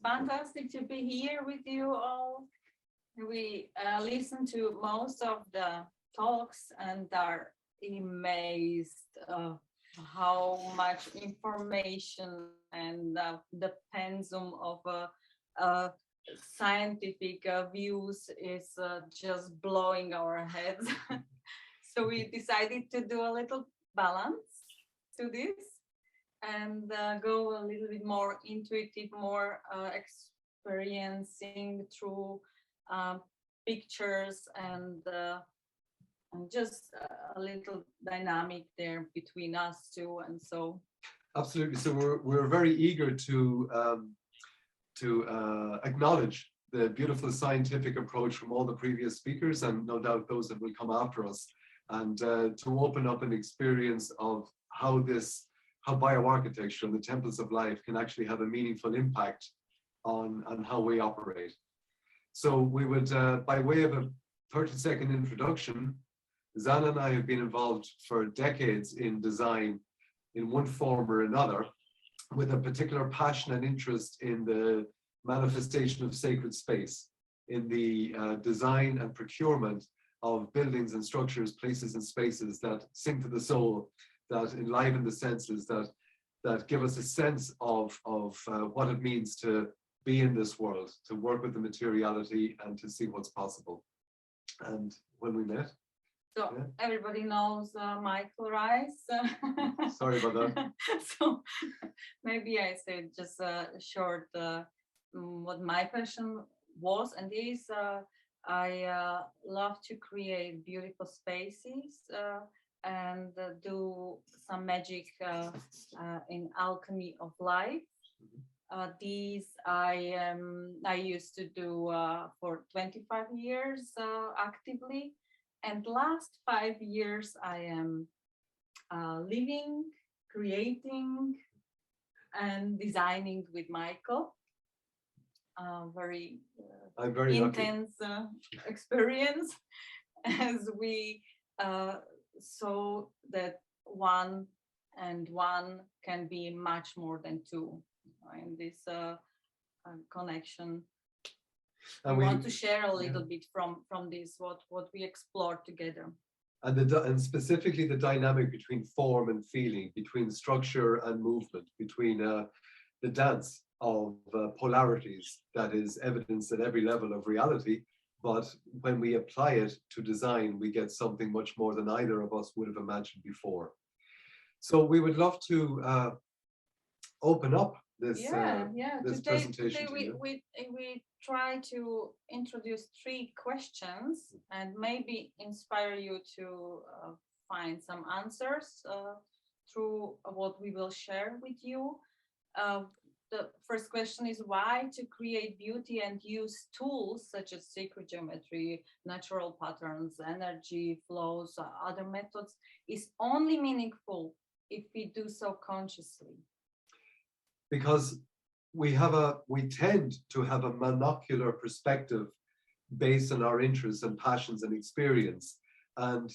fantastic to be here with you all. We listened to most of the talks and are amazed of how much information and the pensum of scientific views is just blowing our heads. So we decided to do a little balance to this and go a little bit more intuitive, more experiencing through pictures and just a little dynamic there between us two. And so absolutely. So we're very eager to acknowledge the beautiful scientific approach from all the previous speakers, and no doubt those that will come after us, and to open up an experience of how bioarchitecture and the temples of life can actually have a meaningful impact on how we operate. So we would, by way of a 30-second introduction, Zana and I have been involved for decades in design in one form or another, with a particular passion and interest in the manifestation of sacred space, in the design and procurement of buildings and structures, places and spaces that sing to the soul, that enliven the senses, that give us a sense of what it means to be in this world, to work with the materiality and to see what's possible. And when we met, so yeah. Everybody knows Michael Rice. Sorry about that. So maybe I said just a short what my passion was and is. I love to create beautiful spaces and do some magic in alchemy of life. These I used to do for 25 years actively. And last 5 years, I am living, creating, and designing with Michael. Very intense experience, as we saw that one and one can be much more than two in this connection. And we want to share a little bit from this, what we explored together. And specifically the dynamic between form and feeling, between structure and movement, between the dance of polarities that is evidenced at every level of reality. But when we apply it to design, we get something much more than either of us would have imagined before. So we would love to open up this, this presentation. Today we try to introduce 3 questions and maybe inspire you to find some answers through what we will share with you. The first question is why to create beauty and use tools such as sacred geometry, natural patterns, energy flows, other methods is only meaningful if we do so consciously. Because we tend to have a monocular perspective based on our interests and passions and experience. And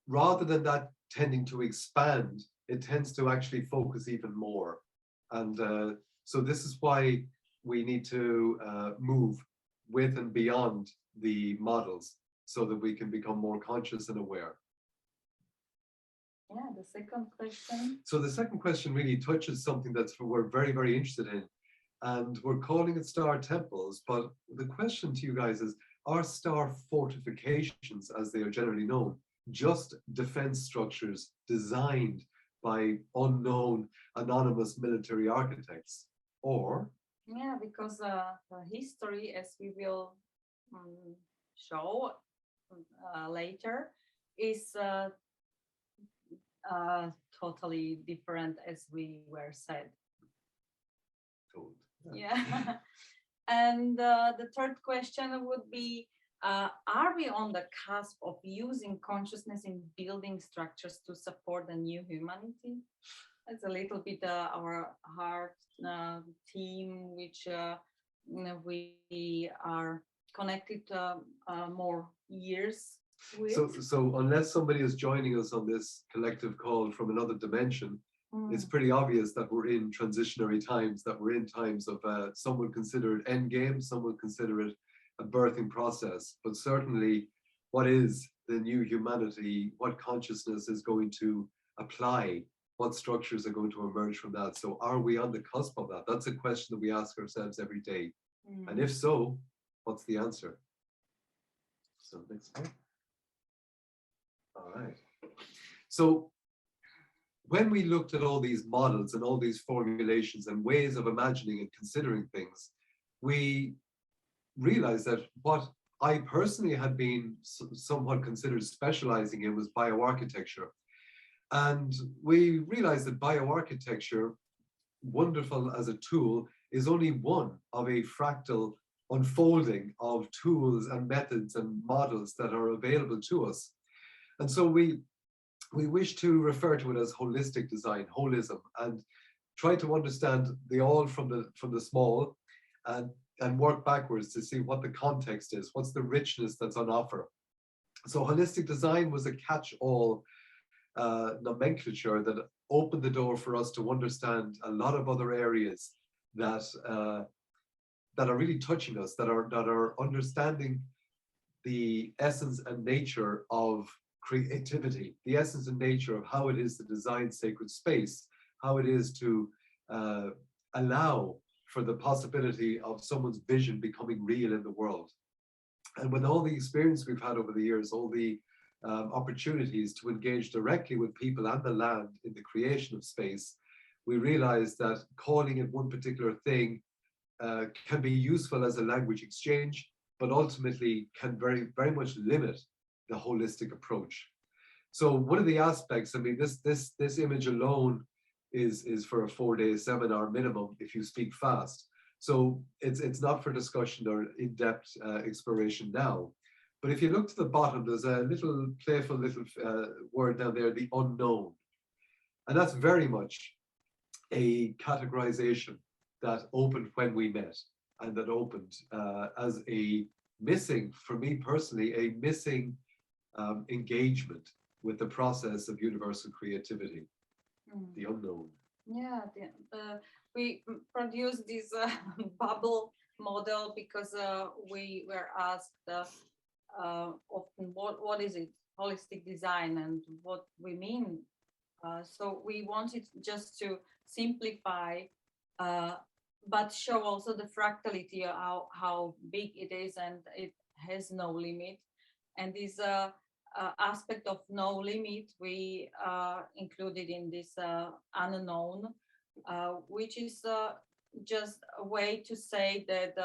rather than that tending to expand, it tends to actually focus even more. And so this is why we need to move with and beyond the models so that we can become more conscious and aware. Yeah, the second question. So the second question really touches something that we're very, very interested in. And we're calling it star temples. But the question to you guys is, are star fortifications, as they are generally known, just defense structures designed by unknown, anonymous military architects? Or? Yeah, because the history, as we will show later, is totally different, as we were said. Yeah. And the third question would be, are we on the cusp of using consciousness in building structures to support the new humanity? That's a little bit our heart theme, which we are connected more years with. So unless somebody is joining us on this collective call from another dimension, It's pretty obvious that we're in transitionary times, that we're in times of, some would consider it endgame, some would consider it a birthing process, but certainly what is the new humanity, what consciousness is going to apply, what structures are going to emerge from that. So are we on the cusp of that? That's a question that we ask ourselves every day. And if so, what's the answer? So next slide. All right. So when we looked at all these models and all these formulations and ways of imagining and considering things, we realized that what I personally had been somewhat considered specializing in was bioarchitecture. And we realized that bioarchitecture, wonderful as a tool, is only one of a fractal unfolding of tools and methods and models that are available to us. And so we wish to refer to it as holistic design, holism, and try to understand the all from the small, and work backwards to see what the context is, what's the richness that's on offer. So holistic design was a catch-all nomenclature that opened the door for us to understand a lot of other areas that that are really touching us, that are understanding the essence and nature of creativity, the essence and nature of how it is to design sacred space, how it is to allow for the possibility of someone's vision becoming real in the world. And with all the experience we've had over the years, all the opportunities to engage directly with people and the land in the creation of space, we realized that calling it one particular thing can be useful as a language exchange, but ultimately can very, very much limit the holistic approach. So one of the aspects, I mean, this image alone is for a 4-day seminar minimum if you speak fast. So it's not for discussion or in-depth exploration now. But if you look to the bottom, there's a little playful little word down there, the unknown. And that's very much a categorization that opened when we met, and that opened as a missing, for me personally, a missing engagement with the process of universal creativity, the unknown. Yeah, we produced this bubble model because we were asked often what is it, holistic design, and what we mean. So we wanted just to simplify, but show also the fractality, how big it is, and it has no limit. And this aspect of no limit we included in this unknown, which is just a way to say that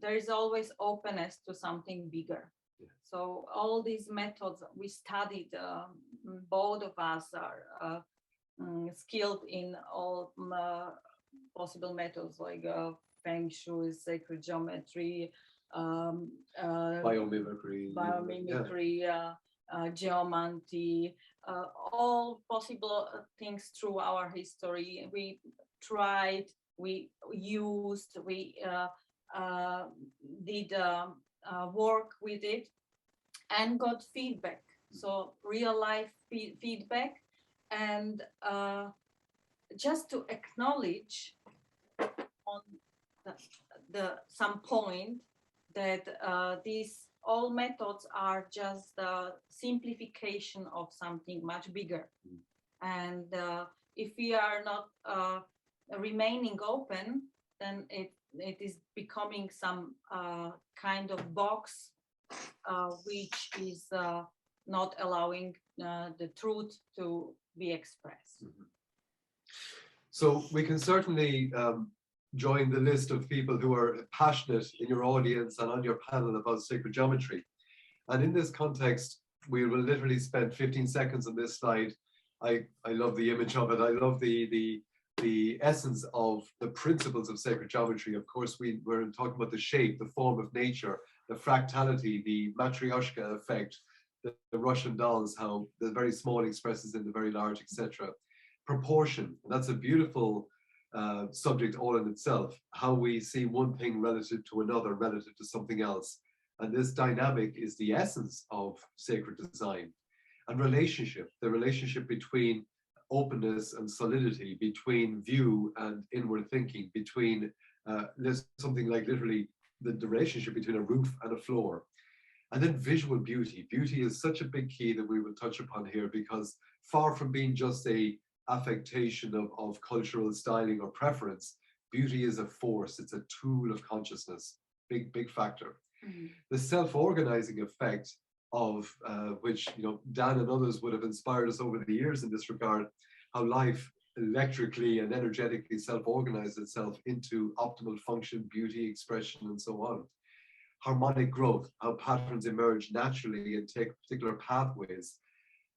there is always openness to something bigger. Yeah. So all these methods we studied, both of us are skilled in all possible methods like feng shui, sacred geometry, biomimicry, geomancy, all possible things through our history. We tried, we used, we did work with it and got feedback. So real life feedback, and just to acknowledge on some point that these all methods are just the simplification of something much bigger. And if we are not remaining open, then it is becoming some kind of box which is not allowing the truth to be expressed. So we can certainly join the list of people who are passionate in your audience and on your panel about sacred geometry. And in this context, we will literally spend 15 seconds on this slide. I love the image of it. I love the essence of the principles of sacred geometry. Of course, we're talking about the shape, the form of nature, the fractality, the matryoshka effect, the Russian dolls, how the very small expresses in the very large, etc. Proportion, that's a beautiful subject all in itself, how we see one thing relative to another, relative to something else. And this dynamic is the essence of sacred design. And relationship, the relationship between openness and solidity between view and inward thinking, between something like literally the relationship between a roof and a floor. And then visual beauty. Beauty is such a big key that we will touch upon here, because far from being just a affectation of cultural styling or preference, beauty is a force. It's a tool of consciousness. Big factor. Mm-hmm. The self-organizing effect of which, you know, Dan and others would have inspired us over the years in this regard, how life electrically and energetically self-organizes itself into optimal function, beauty, expression, and so on. Harmonic growth, how patterns emerge naturally and take particular pathways.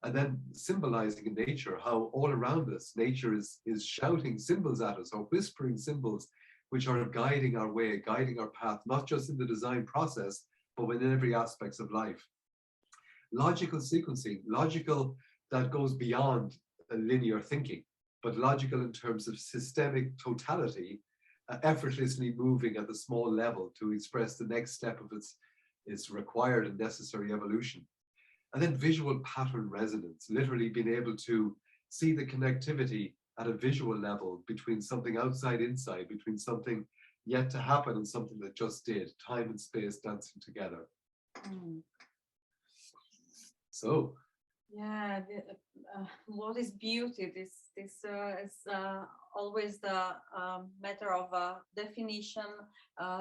And then symbolizing in nature, how all around us, nature is shouting symbols at us, or whispering symbols, which are guiding our way, guiding our path, not just in the design process, but within every aspect of life. Logical sequencing, logical that goes beyond linear thinking, but logical in terms of systemic totality, effortlessly moving at the small level to express the next step of its required and necessary evolution. And then visual pattern resonance, literally being able to see the connectivity at a visual level between something outside, inside, between something yet to happen and something that just did, time and space dancing together. Mm. So, yeah, what is beauty? This is always the matter of definition.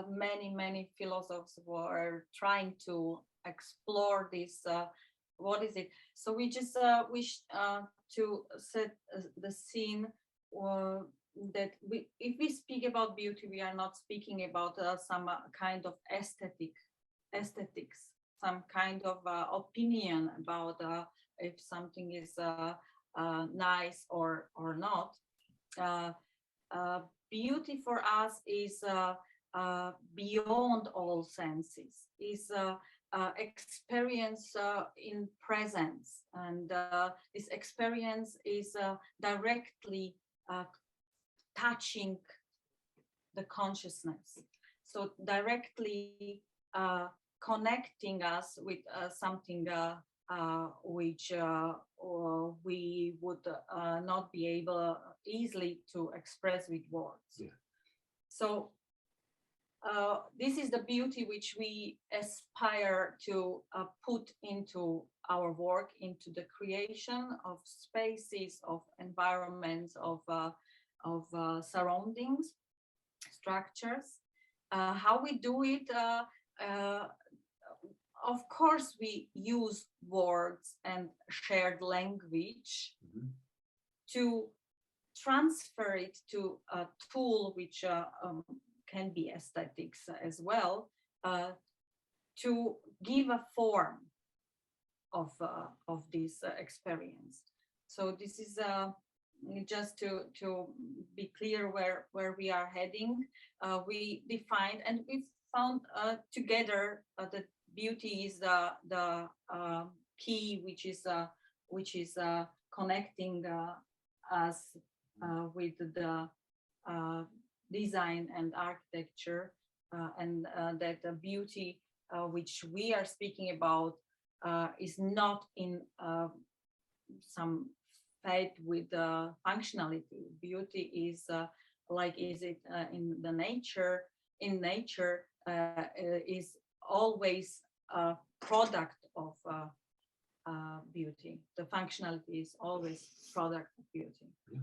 Many philosophers were trying to explore this. What is it? So we just wish to set the scene that if we speak about beauty, we are not speaking about some kind of aesthetics, some kind of opinion about if something is nice or not. Beauty for us is beyond all senses, is experience in presence, and this experience is directly touching the consciousness, so directly connecting us with something which we would not be able easily to express with words. Yeah. So this is the beauty which we aspire to put into our work, into the creation of spaces, of environments, of surroundings, structures. How we do it? Of course, we use words and shared language to transfer it to a tool which can be aesthetics as well, to give a form of this experience. So this is just to be clear where we are heading. We defined and we found together that beauty is the key which is connecting us with the design and architecture, and that the beauty which we are speaking about is not in some fight with functionality. Beauty is is it in the nature? In nature is always a product of beauty. The functionality is always product of beauty. Yeah.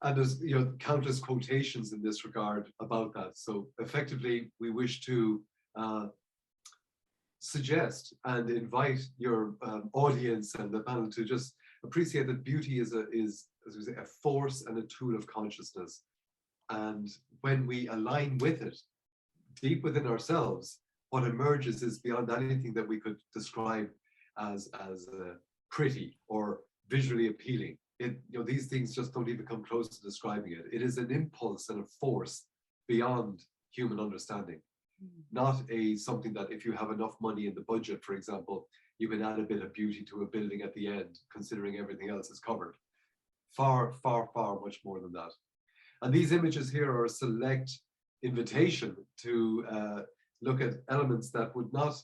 And there's countless quotations in this regard about that. So effectively, we wish to suggest and invite your audience and the panel to just appreciate that beauty is as we say, a force and a tool of consciousness. And when we align with it, deep within ourselves, what emerges is beyond anything that we could describe as pretty or visually appealing. These things just don't even come close to describing it. It is an impulse and a force beyond human understanding, not something that if you have enough money in the budget, for example, you can add a bit of beauty to a building at the end, considering everything else is covered. Far, far, far much more than that. And these images here are a select invitation to look at elements that would not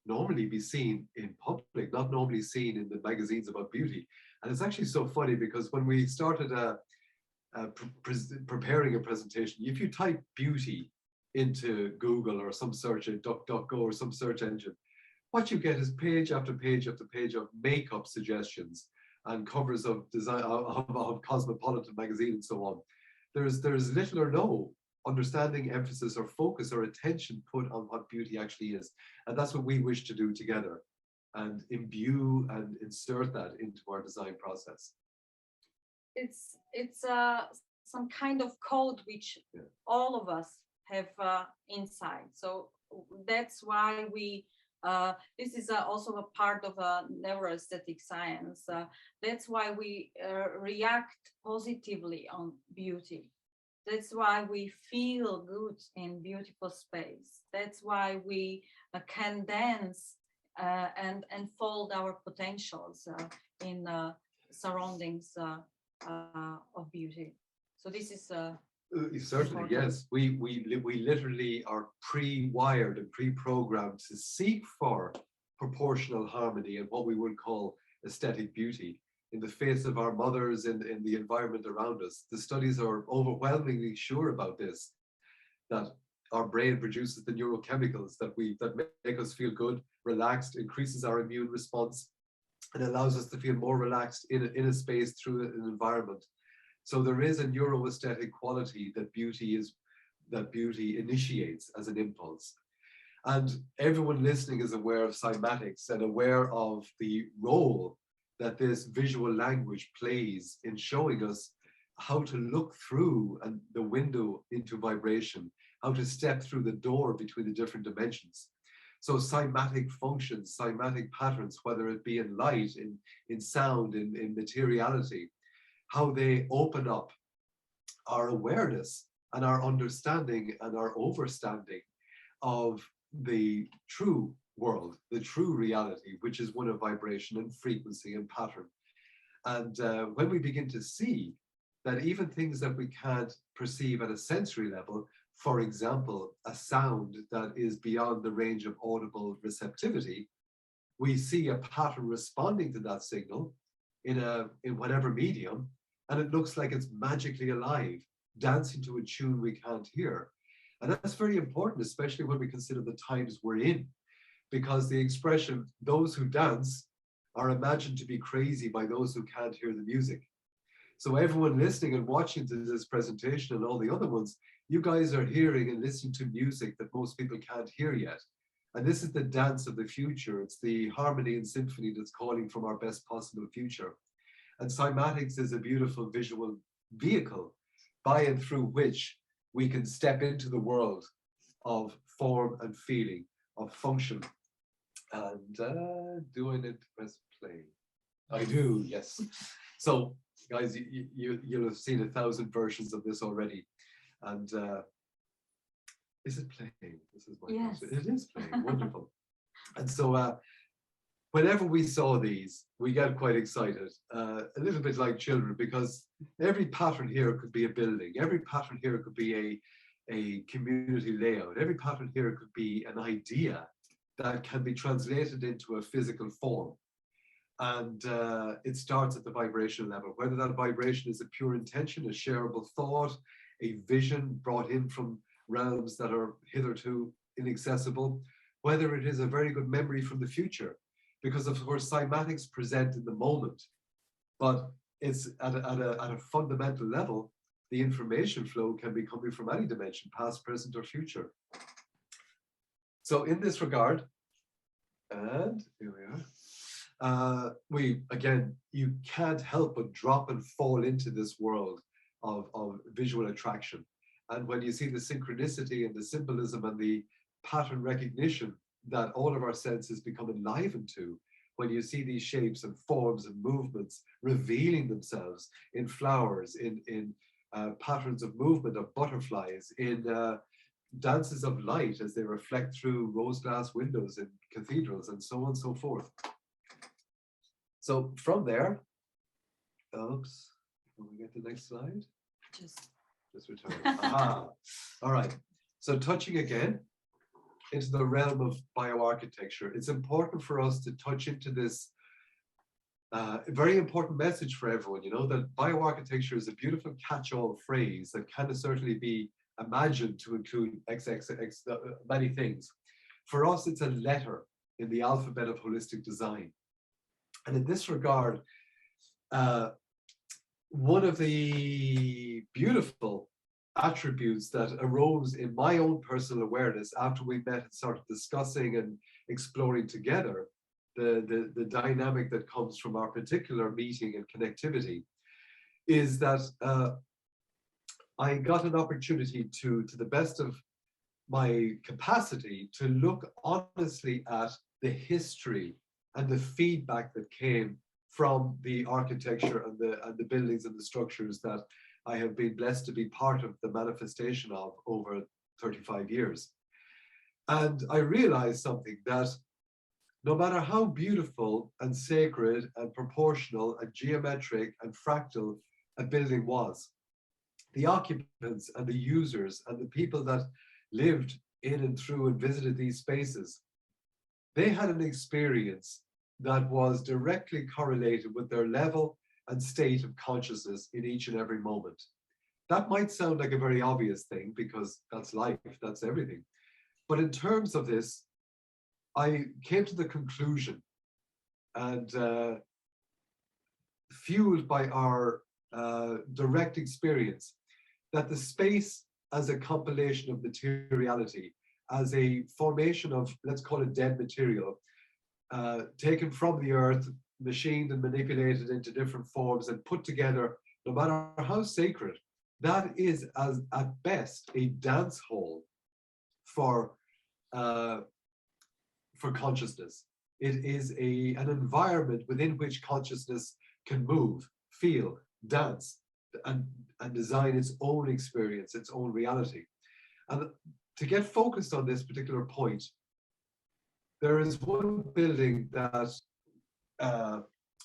normally be seen in public, not normally seen in the magazines about beauty. And it's actually so funny because when we started preparing a presentation, if you type beauty into Google or some search, DuckDuckGo or some search engine, what you get is page after page after page of makeup suggestions and covers of design of Cosmopolitan magazine and so on. There's little or no understanding, emphasis, or focus or attention put on what beauty actually is, and that's what we wish to do together, and imbue and insert that into our design process. It's some kind of code which all of us have inside. So that's why we. This is also a part of neuroaesthetic science. That's why we react positively on beauty. That's why we feel good in beautiful space. That's why we can dance and unfold our potentials in surroundings of beauty. So this is certainly important. Yes. We literally are pre-wired and pre-programmed to seek for proportional harmony and what we would call aesthetic beauty in the face of our mothers in the environment around us. The studies are overwhelmingly sure about this, that our brain produces the neurochemicals that make us feel good, relaxed, increases our immune response, and allows us to feel more relaxed in a space through an environment. So there is a neuroaesthetic quality that beauty initiates as an impulse. And everyone listening is aware of cymatics and aware of the role that this visual language plays in showing us how to look through the window into vibration, how to step through the door between the different dimensions. So cymatic functions, cymatic patterns, whether it be in light, in sound, in materiality, how they open up our awareness and our understanding and our overstanding of the true world, the true reality, which is one of vibration and frequency and pattern. And when we begin to see that even things that we can't perceive at a sensory level, for example, a sound that is beyond the range of audible receptivity, we see a pattern responding to that signal in whatever medium, and it looks like it's magically alive, dancing to a tune we can't hear. And that's very important, especially when we consider the times we're in, because the expression, those who dance are imagined to be crazy by those who can't hear the music. So everyone listening and watching to this presentation and all the other ones, you guys are hearing and listening to music that most people can't hear yet. And this is the dance of the future. It's the harmony and symphony that's calling from our best possible future. And cymatics is a beautiful visual vehicle by and through which we can step into the world of form and feeling, of function. And doing it, press play. I do, yes. So guys, you'll have seen 1,000 versions of this already. And is it playing? This is my question. It is playing, wonderful. And so whenever we saw these, we get quite excited, a little bit like children, because every pattern here could be a building. Every pattern here could be a community layout. Every pattern here could be an idea that can be translated into a physical form. And it starts at the vibrational level, whether that vibration is a pure intention, a shareable thought, a vision brought in from realms that are hitherto inaccessible, whether it is a very good memory from the future, because of course cymatics present in the moment, but it's at a fundamental level, the information flow can be coming from any dimension, past, present, or future. So in this regard, and here we are, again, you can't help but drop and fall into this world of visual attraction. And when you see the synchronicity and the symbolism and the pattern recognition that all of our senses become enlivened to, when you see these shapes and forms and movements revealing themselves in flowers, in patterns of movement of butterflies, in dances of light as they reflect through rose glass windows in cathedrals, and so on and so forth. So from there, oops, can we get the next slide? Just return. Aha. All right. So touching again, into the realm of bioarchitecture, it's important for us to touch into this very important message for everyone, you know, that bioarchitecture is a beautiful catch-all phrase that can certainly be imagined to include many things. For us, it's a letter in the alphabet of holistic design. And in this regard, one of the beautiful attributes that arose in my own personal awareness after we met and started discussing and exploring together the dynamic that comes from our particular meeting and connectivity is that I got an opportunity to the best of my capacity, to look honestly at the history and the feedback that came from the architecture and the buildings and the structures that I have been blessed to be part of the manifestation of over 35 years. And I realized something, that no matter how beautiful and sacred and proportional and geometric and fractal a building was, the occupants and the users and the people that lived in and through and visited these spaces, they had an experience that was directly correlated with their level and state of consciousness in each and every moment. That might sound like a very obvious thing because that's life, that's everything. But in terms of this, I came to the conclusion, and fueled by our direct experience, that the space as a compilation of materiality, as a formation of, let's call it dead material, taken from the earth, machined and manipulated into different forms and put together, no matter how sacred, that is as at best a dance hall for consciousness. It is an environment within which consciousness can move, feel, dance, and design its own experience, its own reality. And to get focused on this particular point, there is one building that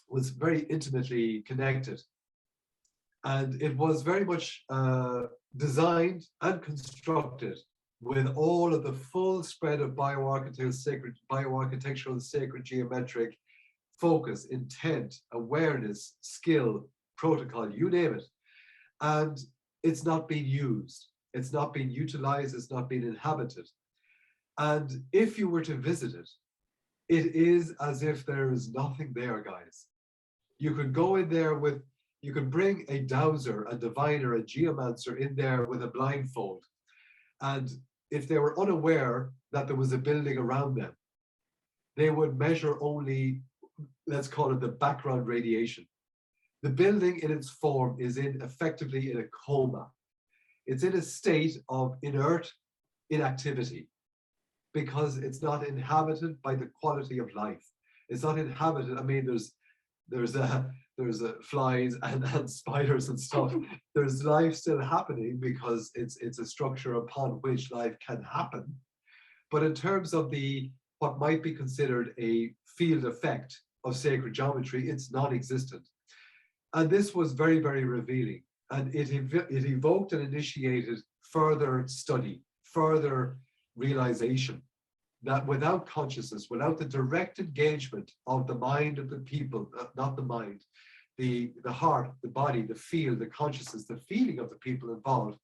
was very intimately connected. And it was very much designed and constructed with all of the full spread of bioarchitectural and sacred geometric focus, intent, awareness, skill, protocol, you name it. And it's not being used. It's not being utilized. It's not being inhabited. And if you were to visit it, it is as if there is nothing there, guys. You could go in there with, you could bring a dowser, a diviner, a geomancer in there with a blindfold. And if they were unaware that there was a building around them, they would measure only, let's call it the background radiation. The building in its form is effectively in a coma. It's in a state of inert inactivity because it's not inhabited by the quality of life. It's not inhabited. I mean, there's flies and spiders and stuff. There's life still happening because it's a structure upon which life can happen. But in terms of what might be considered a field effect of sacred geometry, it's non-existent. And this was very, very revealing. And it evoked and initiated further study, further realization that without consciousness, without the direct engagement of the mind of the people, not the mind, the heart, the body, the feel, the consciousness, the feeling of the people involved,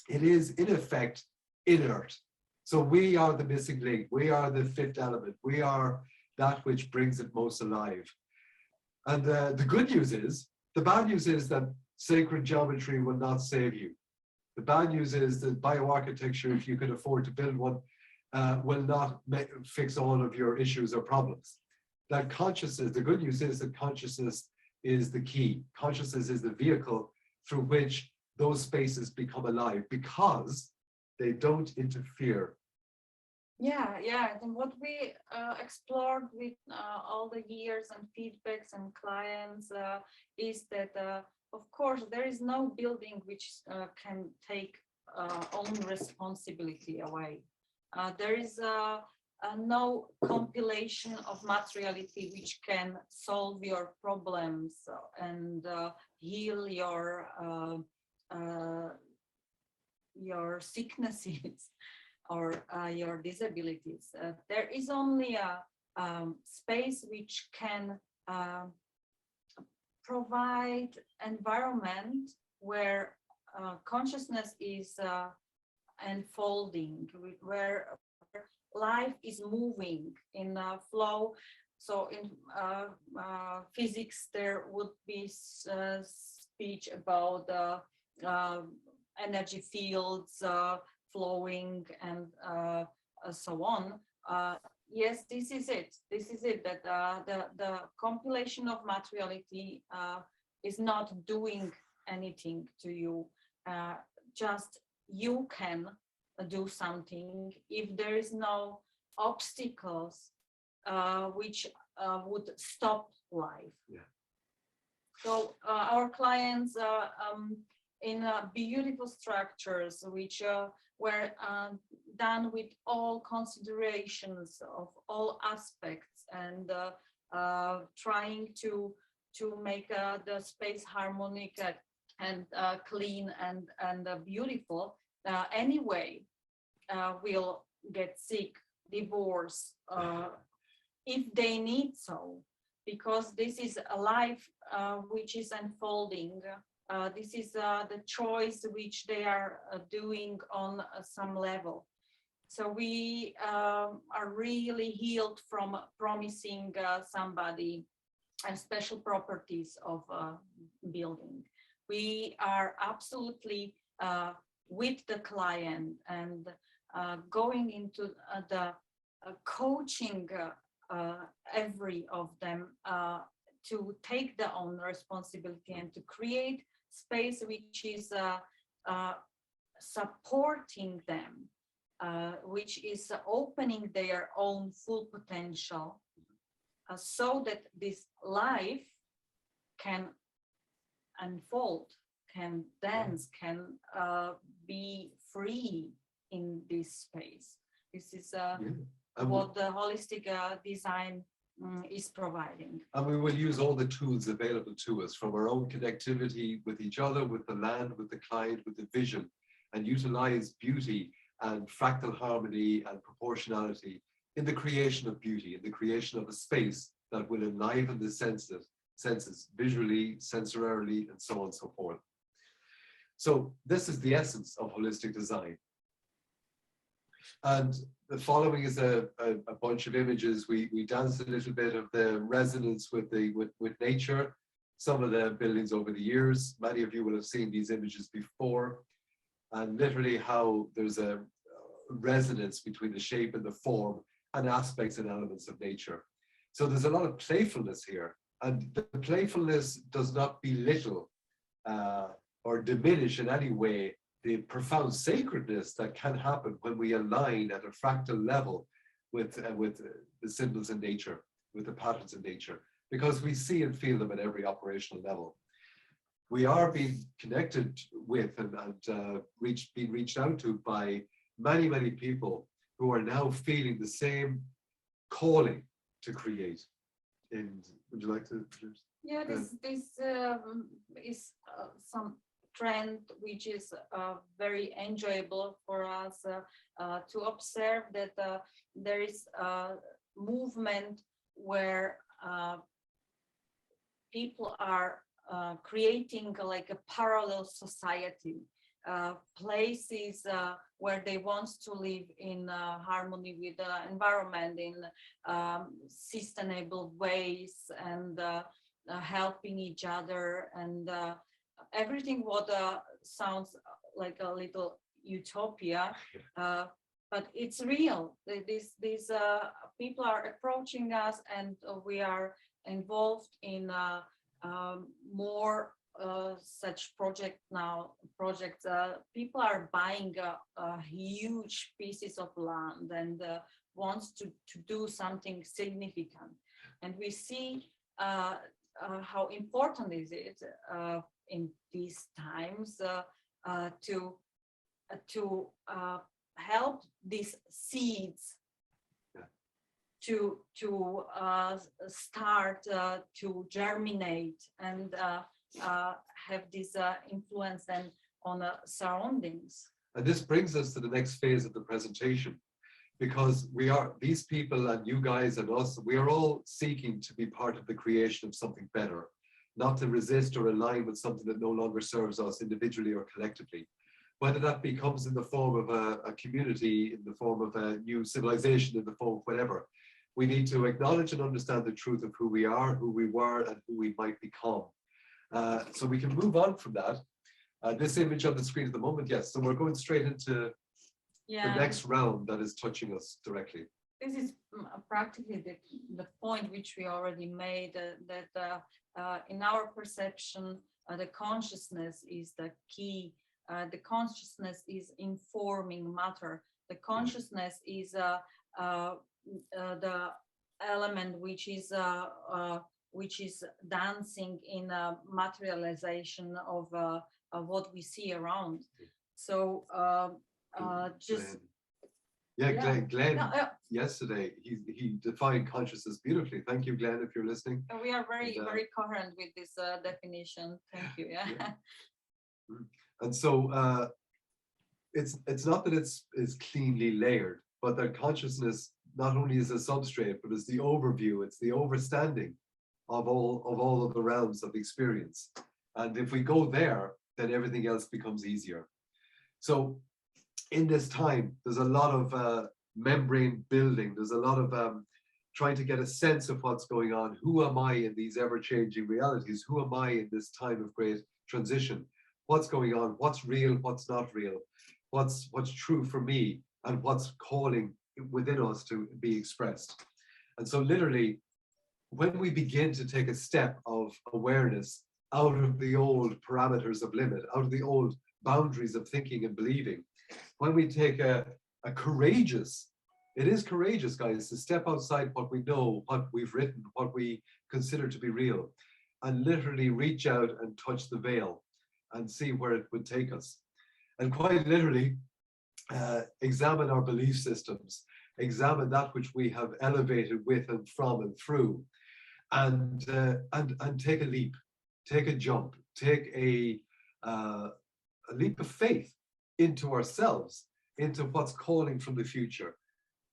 it is in effect inert. So we are the missing link. We are the fifth element. We are that which brings it most alive. And the good news is, the bad news is that sacred geometry will not save you. The bad news is that bioarchitecture, if you can afford to build one, will not fix all of your issues or problems. That consciousness, the good news is that consciousness is the key. Consciousness is the vehicle through which those spaces become alive because they don't interfere. Yeah. And what we explored with all the years and feedbacks and clients is that, of course, there is no building which can take own responsibility away. There is no compilation of materiality which can solve your problems and heal your sicknesses. or your disabilities. There is only a space which can provide environment where consciousness is unfolding, where life is moving in a flow. So in physics, there would be speech about energy fields flowing and so on. Yes, this is it. This is it, that the compilation of materiality is not doing anything to you. Just you can do something if there is no obstacles which would stop life. Yeah. So our clients in beautiful structures which were done with all considerations of all aspects, and trying to make the space harmonic and clean and beautiful. Anyway, will get sick, divorce, if they need so, because this is a life which is unfolding. This is the choice which they are doing on some level. So we are really healed from promising somebody special properties of building. We are absolutely with the client and going into the coaching every of them to take their own responsibility and to create space which is supporting them, which is opening their own full potential, so that this life can unfold, can dance, can be free in this space. This is what the holistic design is providing. And we will use all the tools available to us, from our own connectivity with each other, with the land, with the client, with the vision, and utilize beauty and fractal harmony and proportionality in the creation of beauty, in the creation of a space that will enliven the senses visually, sensorially, and so on and so forth. So this is the essence of holistic design. And the following is a bunch of images. We danced a little bit of the resonance with nature, some of the buildings over the years. Many of you will have seen these images before, and literally how there's a resonance between the shape and the form and aspects and elements of nature. So there's a lot of playfulness here, and the playfulness does not belittle or diminish in any way the profound sacredness that can happen when we align at a fractal level with the symbols in nature, with the patterns in nature, because we see and feel them at every operational level. We are being connected with and being reached out to by many, many people who are now feeling the same calling to create. And would you like to introduce? Yeah, this is some trend which is very enjoyable for us to observe, that there is a movement where people are creating like a parallel society, places where they want to live in harmony with the environment, in sustainable ways, and helping each other, and everything what sounds like a little utopia, but it's real. These people are approaching us, and we are involved in more such projects. People are buying huge pieces of land and wants to do something significant, and we see how important is it in these times to help these seeds to start to germinate and have this influence then on surroundings. And this brings us to the next phase of the presentation, because these people and you guys and us, we are all seeking to be part of the creation of something better, not to resist or align with something that no longer serves us individually or collectively. Whether that becomes in the form of a community, in the form of a new civilization, in the form of whatever, we need to acknowledge and understand the truth of who we are, who we were, and who we might become. So we can move on from that. This image on the screen at the moment, yes. So we're going straight into the next round that is touching us directly. This is practically the point which we already made, that in our perception, the consciousness is the key. The consciousness is informing matter. The consciousness is the element which is dancing in a materialization of what we see around. So just Glenn yesterday he defined consciousness beautifully. Thank you, Glenn, if you're listening. We are very coherent with this definition. Thank you. Yeah. And so it's not that it's cleanly layered, but that consciousness not only is a substrate, but is the overview, it's the overstanding of all of the realms of experience. And if we go there, then everything else becomes easier. So in this time, there's a lot of membrane building. There's a lot of trying to get a sense of what's going on. Who am I in these ever-changing realities? Who am I in this time of great transition? What's going on? What's real? What's not real? What's true for me? And what's calling within us to be expressed? And so literally, when we begin to take a step of awareness out of the old parameters of limit, out of the old boundaries of thinking and believing, when we take a courageous, it is courageous, guys, to step outside what we know, what we've written, what we consider to be real, and literally reach out and touch the veil and see where it would take us. And quite literally, examine our belief systems, examine that which we have elevated with and from and through, and take a leap, take a jump, take a leap of faith into ourselves, into what's calling from the future.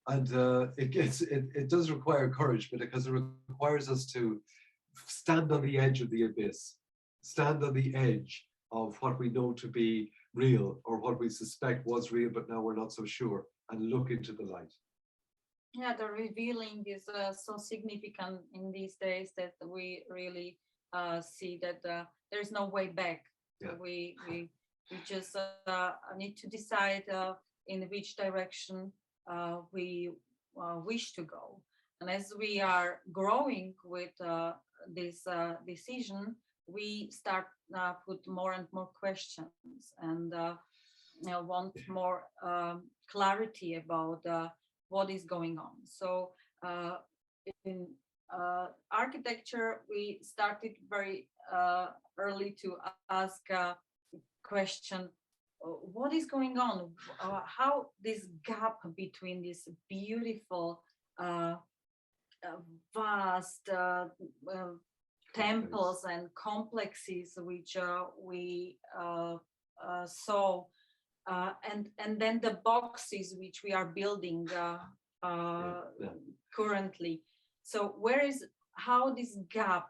And it does require courage, because it requires us to stand on the edge of the abyss, stand on the edge of what we know to be real, or what we suspect was real, but now we're not so sure, and look into the light. Yeah, the revealing is so significant in these days that we really see that there's no way back. Yeah. We just need to decide in which direction we wish to go. And as we are growing with this decision, we start put more and more questions and want more clarity about what is going on. So in architecture, we started very early to ask a question: what is going on? How this gap between these beautiful, vast temples and complexes which we saw, and then the boxes which we are building currently. So how this gap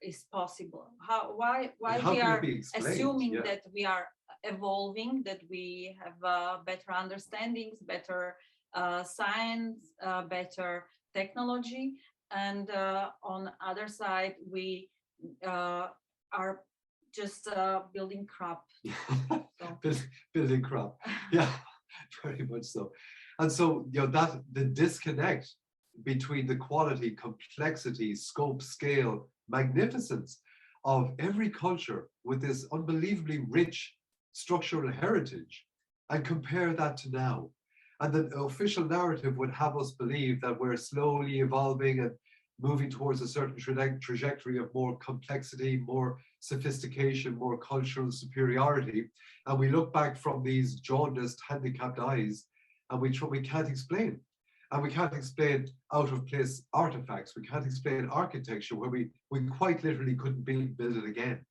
is possible? Why we are assuming that we are evolving, that we have better understandings, better science, better technology, and on the other side we are just building crap. So. Building crap, yeah, very much so. And so that the disconnect between the quality, complexity, scope, scale, magnificence of every culture with this unbelievably rich structural heritage, and compare that to now. And the official narrative would have us believe that we're slowly evolving and moving towards a certain trajectory of more complexity, more sophistication, more cultural superiority. And we look back from these jaundiced, handicapped eyes, and we can't explain. And we can't explain out of place artifacts. We can't explain architecture where we quite literally couldn't build it again.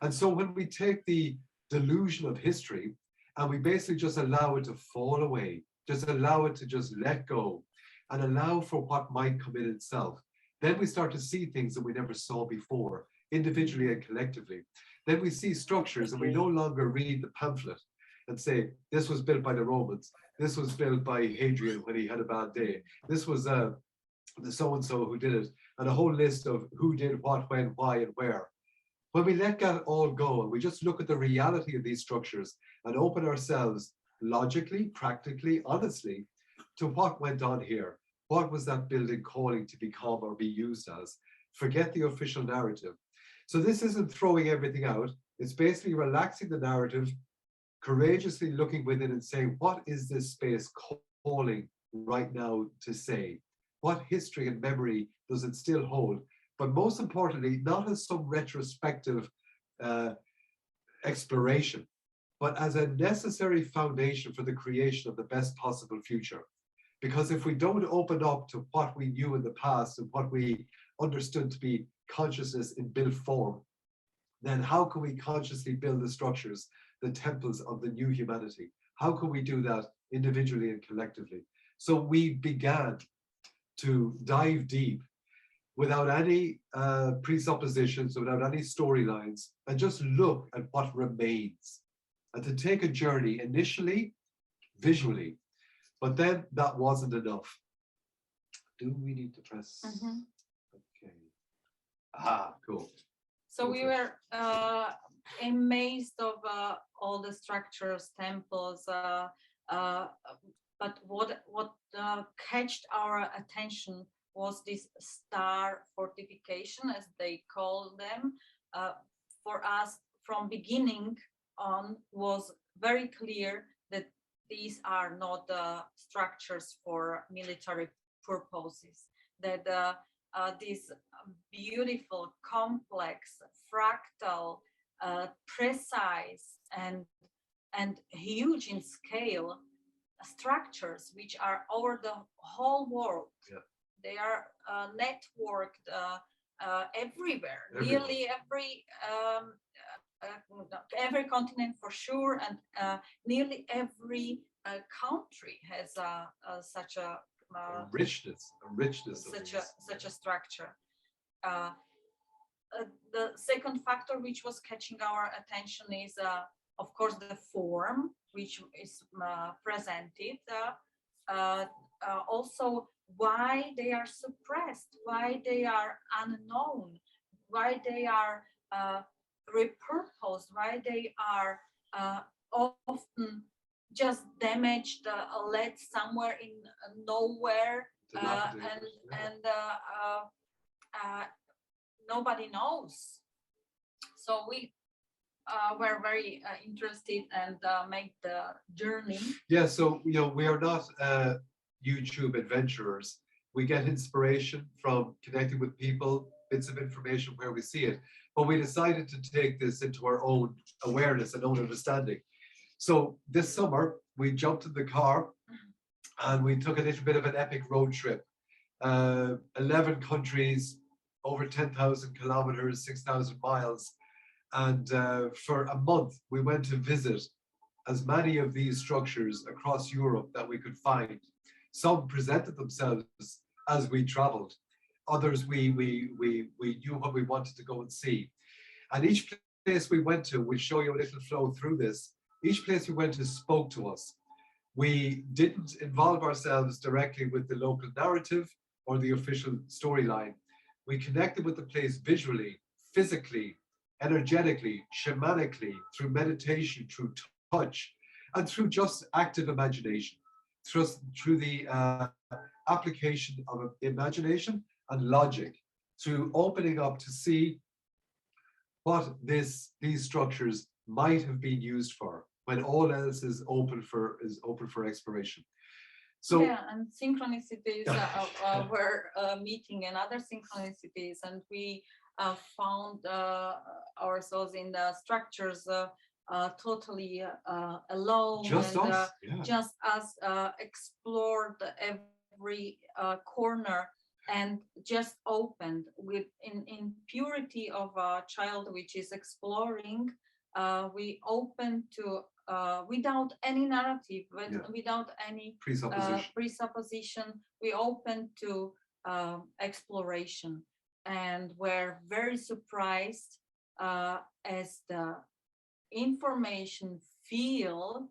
And so when we take the delusion of history And we basically just allow it to fall away, just allow it to just let go and allow for what might come in itself. Then we start to see things that we never saw before, individually and collectively. Then we see structures and we no longer read the pamphlet and say, this was built by the Romans, this was built by Hadrian when he had a bad day, this was the so-and-so who did it, and a whole list of who did what, when, why, and where. When we let that all go and we just look at the reality of these structures and open ourselves logically, practically, honestly, to what went on here. What was that building calling to become or be used as? Forget the official narrative. So this isn't throwing everything out. It's basically relaxing the narrative, courageously looking within and saying, what is this space calling right now to say? What history and memory does it still hold? But most importantly, not as some retrospective exploration, but as a necessary foundation for the creation of the best possible future. Because if we don't open up to what we knew in the past and what we understood to be consciousness in built form, then how can we consciously build the structures, the temples of the new humanity? How can we do that individually and collectively? So we began to dive deep without any presuppositions, without any storylines, and just look at what remains. And to take a journey initially, visually, but then that wasn't enough. Do we need to press? Okay. Ah, cool. So we were amazed of all the structures, temples, but what catched our attention was this star fortification, as they call them. For us, from beginning on, was very clear that these are not structures for military purposes, that this beautiful, complex, fractal, precise, and huge in scale structures which are over the whole world. Yeah. They are networked everywhere, nearly every continent for sure, and nearly every country has such a richness, such a structure. The second factor which was catching our attention is, of course, the form which is presented. Also, why they are suppressed, why they are unknown, why they are repurposed, why they are often just damaged, led somewhere in nowhere, and nobody knows. So we were very interested and make the journey. Yeah, so we are not YouTube adventurers. We get inspiration from connecting with people, bits of information where we see it, but we decided to take this into our own awareness and own understanding. So this summer we jumped in the car and we took a little bit of an epic road trip. 11 countries, over 10,000 kilometers, 6,000 miles. And for a month, we went to visit as many of these structures across Europe that we could find. Some presented themselves as we traveled. Others, we knew what we wanted to go and see. And each place we went to, we'll show you a little flow through this. Each place we went to spoke to us. We didn't involve ourselves directly with the local narrative or the official storyline. We connected with the place visually, physically, energetically, shamanically, through meditation, through touch, and through just active imagination, through the application of imagination and logic, through opening up to see what these structures might have been used for when all else is open for exploration. So yeah, and synchronicities were meeting another synchronicities, and we found ourselves in the structures totally alone, just and us, yeah. just us explored every corner and just opened with in purity of a child which is exploring. We open to without any narrative, Yeah. without any Presupposition. presupposition. We open to exploration, and were very surprised as the information field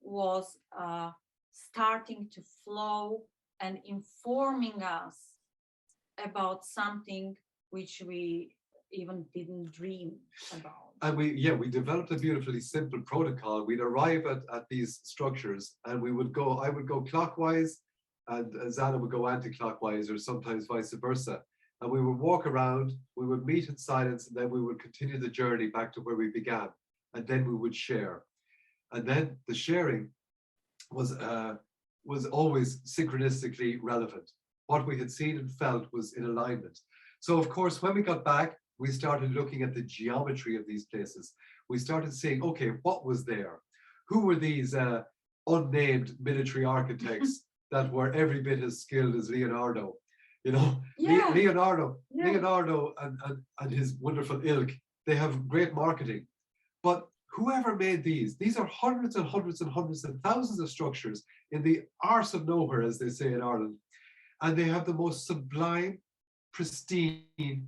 was starting to flow and informing us about something which we even didn't dream about. And we developed a beautifully simple protocol. We'd arrive at these structures, and I would go clockwise, and Zana would go anti-clockwise, or sometimes vice versa. And we would walk around, we would meet in silence, and then we would continue the journey back to where we began. And then we would share. And then the sharing was always synchronistically relevant. What we had seen and felt was in alignment. So of course, when we got back, we started looking at the geometry of these places. We started saying, okay, what was there? Who were these unnamed military architects that were every bit as skilled as Leonardo? You know, Yeah. Leonardo Yeah. and his wonderful ilk, they have great marketing. But whoever made these are hundreds and hundreds and hundreds and thousands of structures in the arse of nowhere, as they say in Ireland. And they have the most sublime, pristine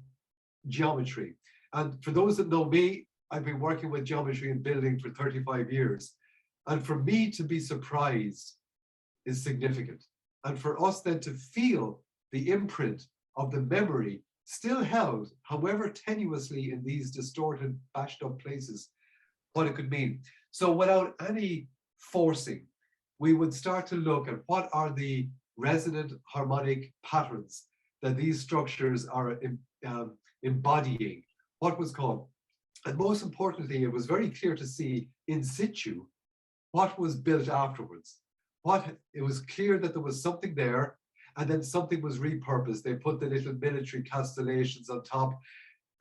geometry. And for those that know me, I've been working with geometry and building for 35 years. And for me to be surprised is significant. And for us then to feel the imprint of the memory still held, however tenuously, in these distorted, bashed up places, what it could mean. So without any forcing, we would start to look at what are the resonant harmonic patterns that these structures are embodying, what was called. And most importantly, it was very clear to see in situ what was built afterwards. It was clear that there was something there, and then something was repurposed. They put the little military castellations on top,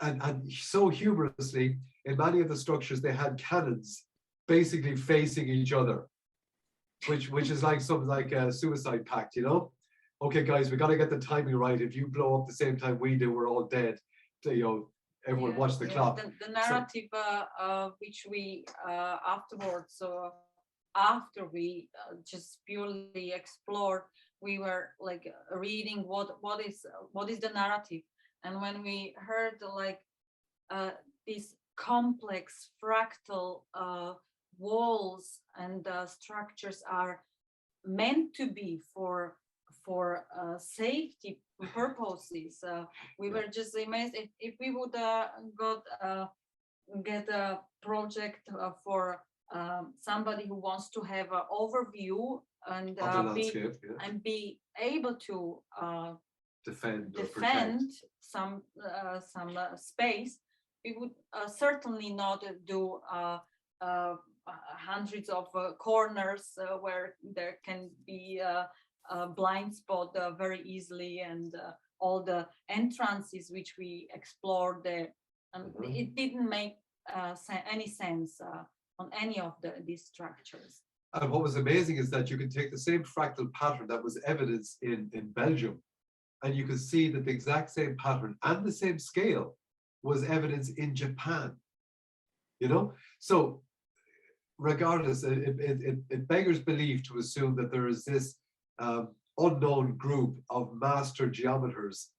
and so humorously, in many of the structures, they had cannons basically facing each other, which is like something like a suicide pact, you know? Okay, guys, we got to get the timing right. If you blow up the same time we do, we're all dead. So, you know, everyone watch the clock. The narrative which we afterwards, after we just purely explored, we were like reading what is the narrative, and when we heard like these complex fractal walls and structures are meant to be for safety purposes, we were just amazed. If we would get a project for somebody who wants to have an overview and be able to defend some space, we would certainly not do hundreds of corners where there can be a blind spot very easily, and all the entrances which we explored there, and it didn't make any sense on any of these structures. And what was amazing is that you can take the same fractal pattern that was evidenced in Belgium, and you can see that the exact same pattern and the same scale was evidenced in Japan. You know, so regardless, it beggars belief to assume that there is this unknown group of master geometers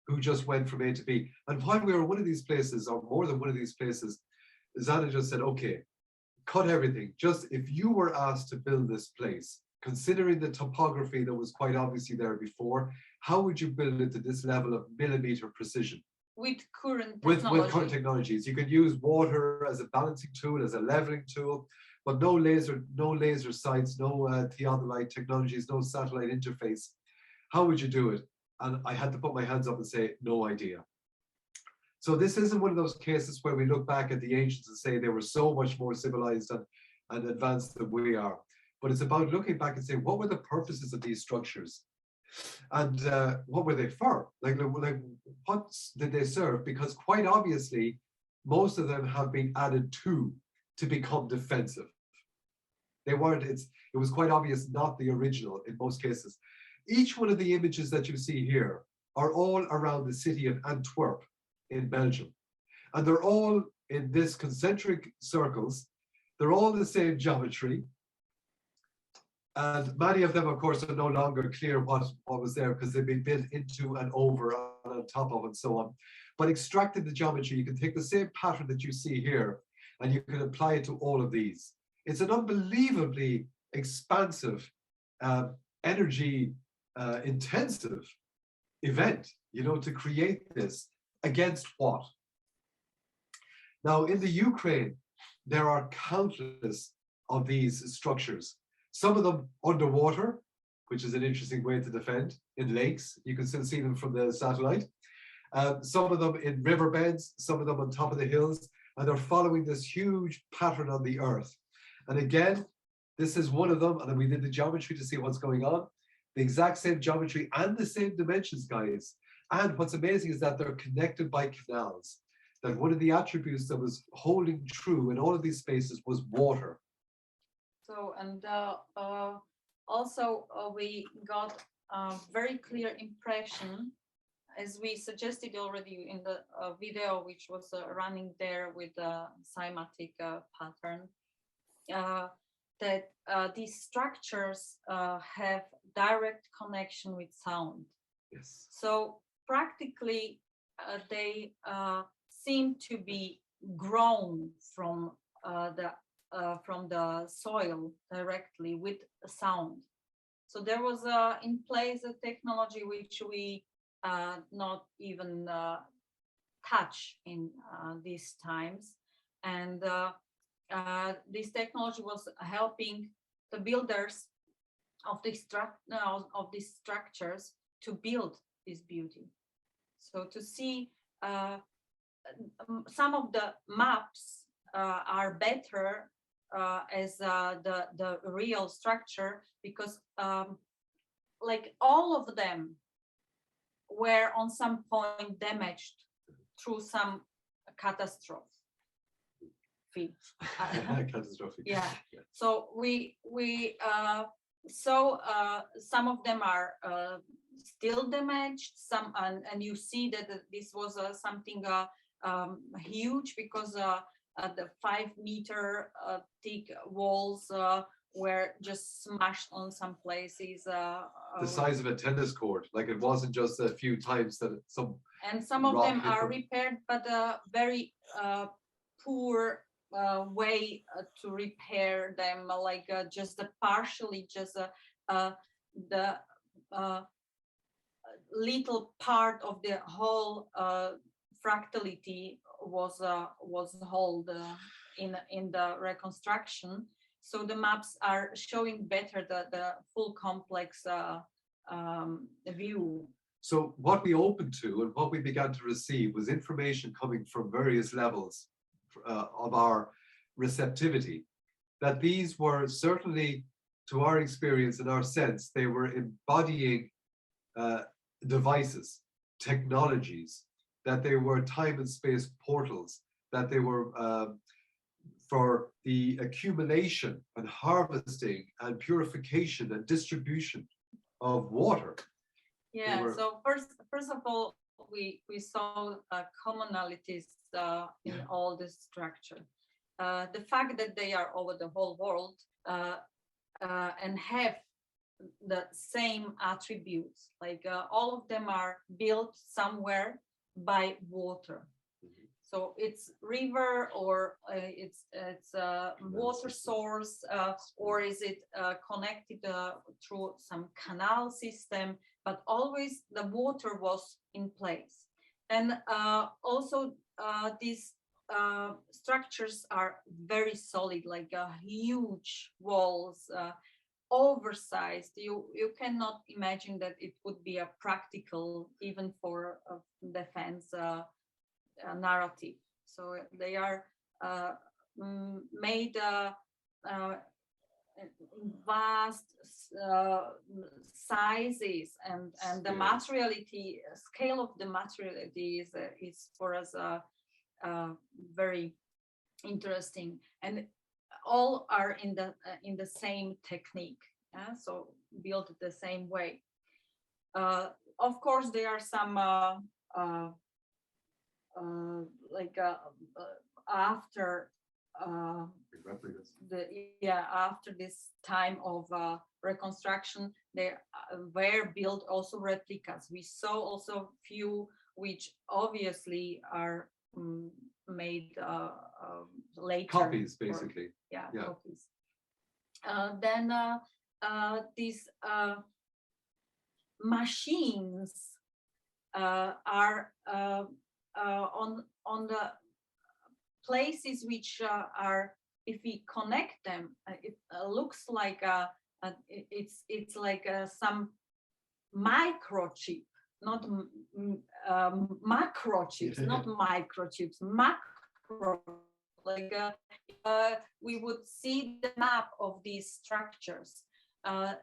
who just went from A to B. And while we were one of these places, or more than one of these places, Zana just said, okay, cut everything. Just if you were asked to build this place, considering the topography that was quite obviously there before, how would you build it to this level of millimeter precision? With current technology. With current technologies. You could use water as a balancing tool, as a leveling tool, but no laser sights, no theodolite technologies, no satellite interface. How would you do it? And I had to put my hands up and say, no idea. So this isn't one of those cases where we look back at the ancients and say they were so much more civilized and advanced than we are. But it's about looking back and saying, what were the purposes of these structures? And what were they for? Like what did they serve? Because quite obviously, most of them have been added to become defensive. They weren't, it was quite obvious, not the original in most cases. Each one of the images that you see here are all around the city of Antwerp in Belgium. And they're all in this concentric circles. They're all the same geometry. And many of them, of course, are no longer clear what was there because they've been built into and over and on top of and so on. But extracting the geometry, you can take the same pattern that you see here and you can apply it to all of these. It's an unbelievably expansive, energy intensive event, you know, to create this against what? Now, in the Ukraine, there are countless of these structures. Some of them underwater, which is an interesting way to defend, in lakes. You can still see them from the satellite. Some of them in riverbeds, some of them on top of the hills, and they're following this huge pattern on the earth. And again, this is one of them, and then we did the geometry to see what's going on. The exact same geometry and the same dimensions, guys. And what's amazing is that they're connected by canals. That one of the attributes that was holding true in all of these spaces was water. So, and also we got a very clear impression, as we suggested already in the video, which was running there with the cymatic pattern, that these structures have direct connection with sound. Yes. So practically they seem to be grown from the soil directly with sound. So there was in place a technology which we not even touch in these times, and this technology was helping the builders of these structures to build this beauty. So to see some of the maps are better as the real structure, because like all of them were on some point damaged through some catastrophe. Catastrophic. Yeah. So we saw some of them are still damaged, some, and you see that this was something huge, because the 5-meter thick walls were just smashed on some places. The size of a tennis court, like it wasn't just a few times that some. And some of them are repaired, but very poor way to repair them, like just partially, just the little part of the whole fractality was held in the reconstruction. So the maps are showing better the full complex view. So what we opened to and what we began to receive was information coming from various levels of our receptivity, that these were certainly, to our experience and our sense, they were embodying devices, technologies, that they were time and space portals, that they were for the accumulation and harvesting and purification and distribution of water. Yeah, so first of all, we saw commonalities in all this structure. The fact that they are over the whole world and have the same attributes, like all of them are built somewhere by water. So it's river, or it's a water source, or is it connected through some canal system, but always the water was in place. And also these structures are very solid, like huge walls, oversized. You cannot imagine that it would be a practical, even for defense narrative. So they are made vast sizes, and the materiality, scale of the materiality is for us very interesting, and all are in the same technique. So built the same way. Of course, there are some like after after this time of reconstruction, there were built also replicas. We saw also few which obviously are made later. Copies, basically. Copies. Then these machines are on the places which are, if we connect them, it looks like it's like some microchip, not macrochips, not microchips, macro. Like we would see the map of these structures and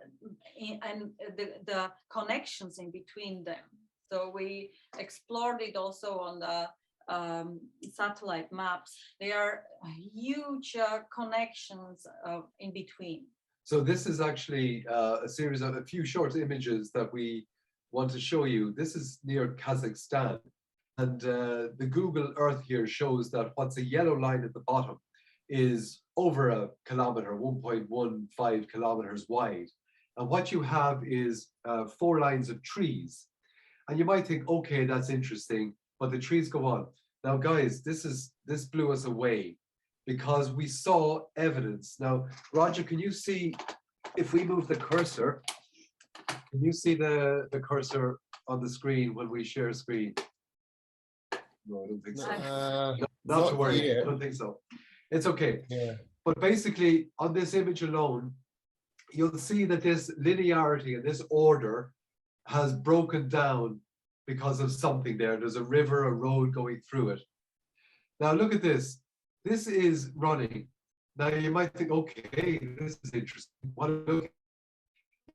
the connections in between them. So we explored it also on the satellite maps. There are huge connections in between. So this is actually a series of a few short images that we want to show you. This is near Kazakhstan. And the Google Earth here shows that what's a yellow line at the bottom is over a kilometer, 1.15 kilometers wide. And what you have is 4 lines of trees. And you might think, okay, that's interesting, but the trees go on. Now, guys, this blew us away because we saw evidence. Now, Roger, can you see, if we move the cursor, can you see the cursor on the screen when we share screen? No, I don't think so. Not to worry, I don't think so. It's okay. Yeah. But basically, on this image alone, you'll see that this linearity and this order has broken down because of something there. There's a river, a road going through it. Now look at this. This is running. Now you might think, okay, this is interesting. What look,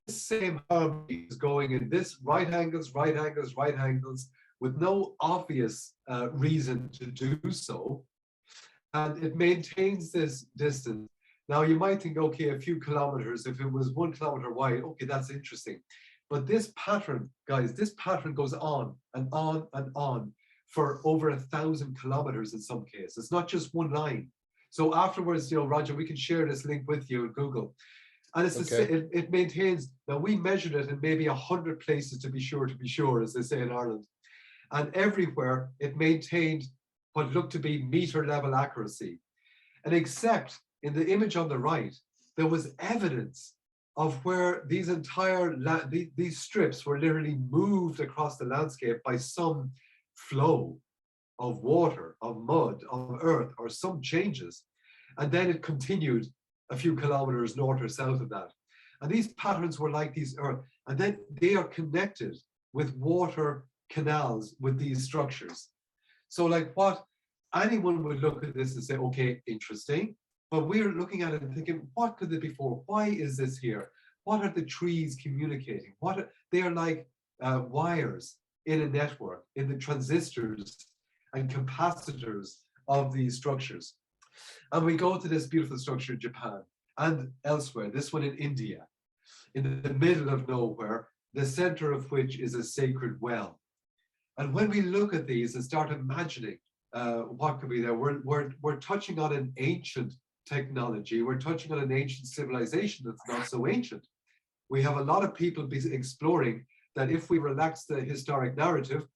this same harmony is going in this right angles, right angles, right angles, with no obvious reason to do so. And it maintains this distance. Now you might think, okay, a few kilometers, if it was 1 kilometer wide, okay, that's interesting. But this pattern, guys, this pattern goes on and on and on for over 1,000 kilometers in some cases. It's not just one line. So afterwards, you know, Roger, we can share this link with you in Google. And it's it maintains, now we measured it in maybe 100 places to be sure, as they say in Ireland. And everywhere it maintained what looked to be meter level accuracy. And except in the image on the right, there was evidence of where these entire, these strips were literally moved across the landscape by some flow of water, of mud, of earth, or some changes. And then it continued a few kilometers north or south of that. And these patterns were like these earth, and then they are connected with water canals with these structures. So like what anyone would look at this and say, okay, interesting. But we're looking at it and thinking, what could it be for? Why is this here? What are the trees communicating? They are like wires in a network, in the transistors and capacitors of these structures. And we go to this beautiful structure in Japan and elsewhere, this one in India, in the middle of nowhere, the center of which is a sacred well. And when we look at these and start imagining what could be there, we're touching on an ancient technology. We're touching on an ancient civilization that's not so ancient. We have a lot of people exploring that if we relax the historic narrative,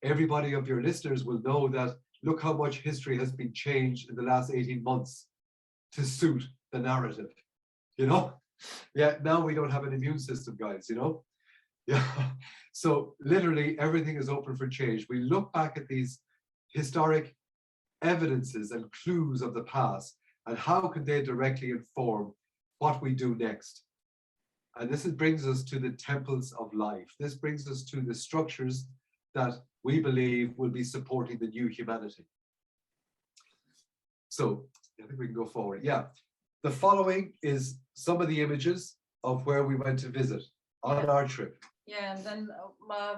everybody of your listeners will know that look how much history has been changed in the last 18 months to suit the narrative, you know? Yeah, now we don't have an immune system, guys, you know? Yeah, so literally everything is open for change. We look back at these historic evidences and clues of the past, and how can they directly inform what we do next? And this brings us to the temples of life. This brings us to the structures that we believe will be supporting the new humanity. So I think we can go forward. Yeah, the following is some of the images of where we went to visit on our trip. Yeah, and then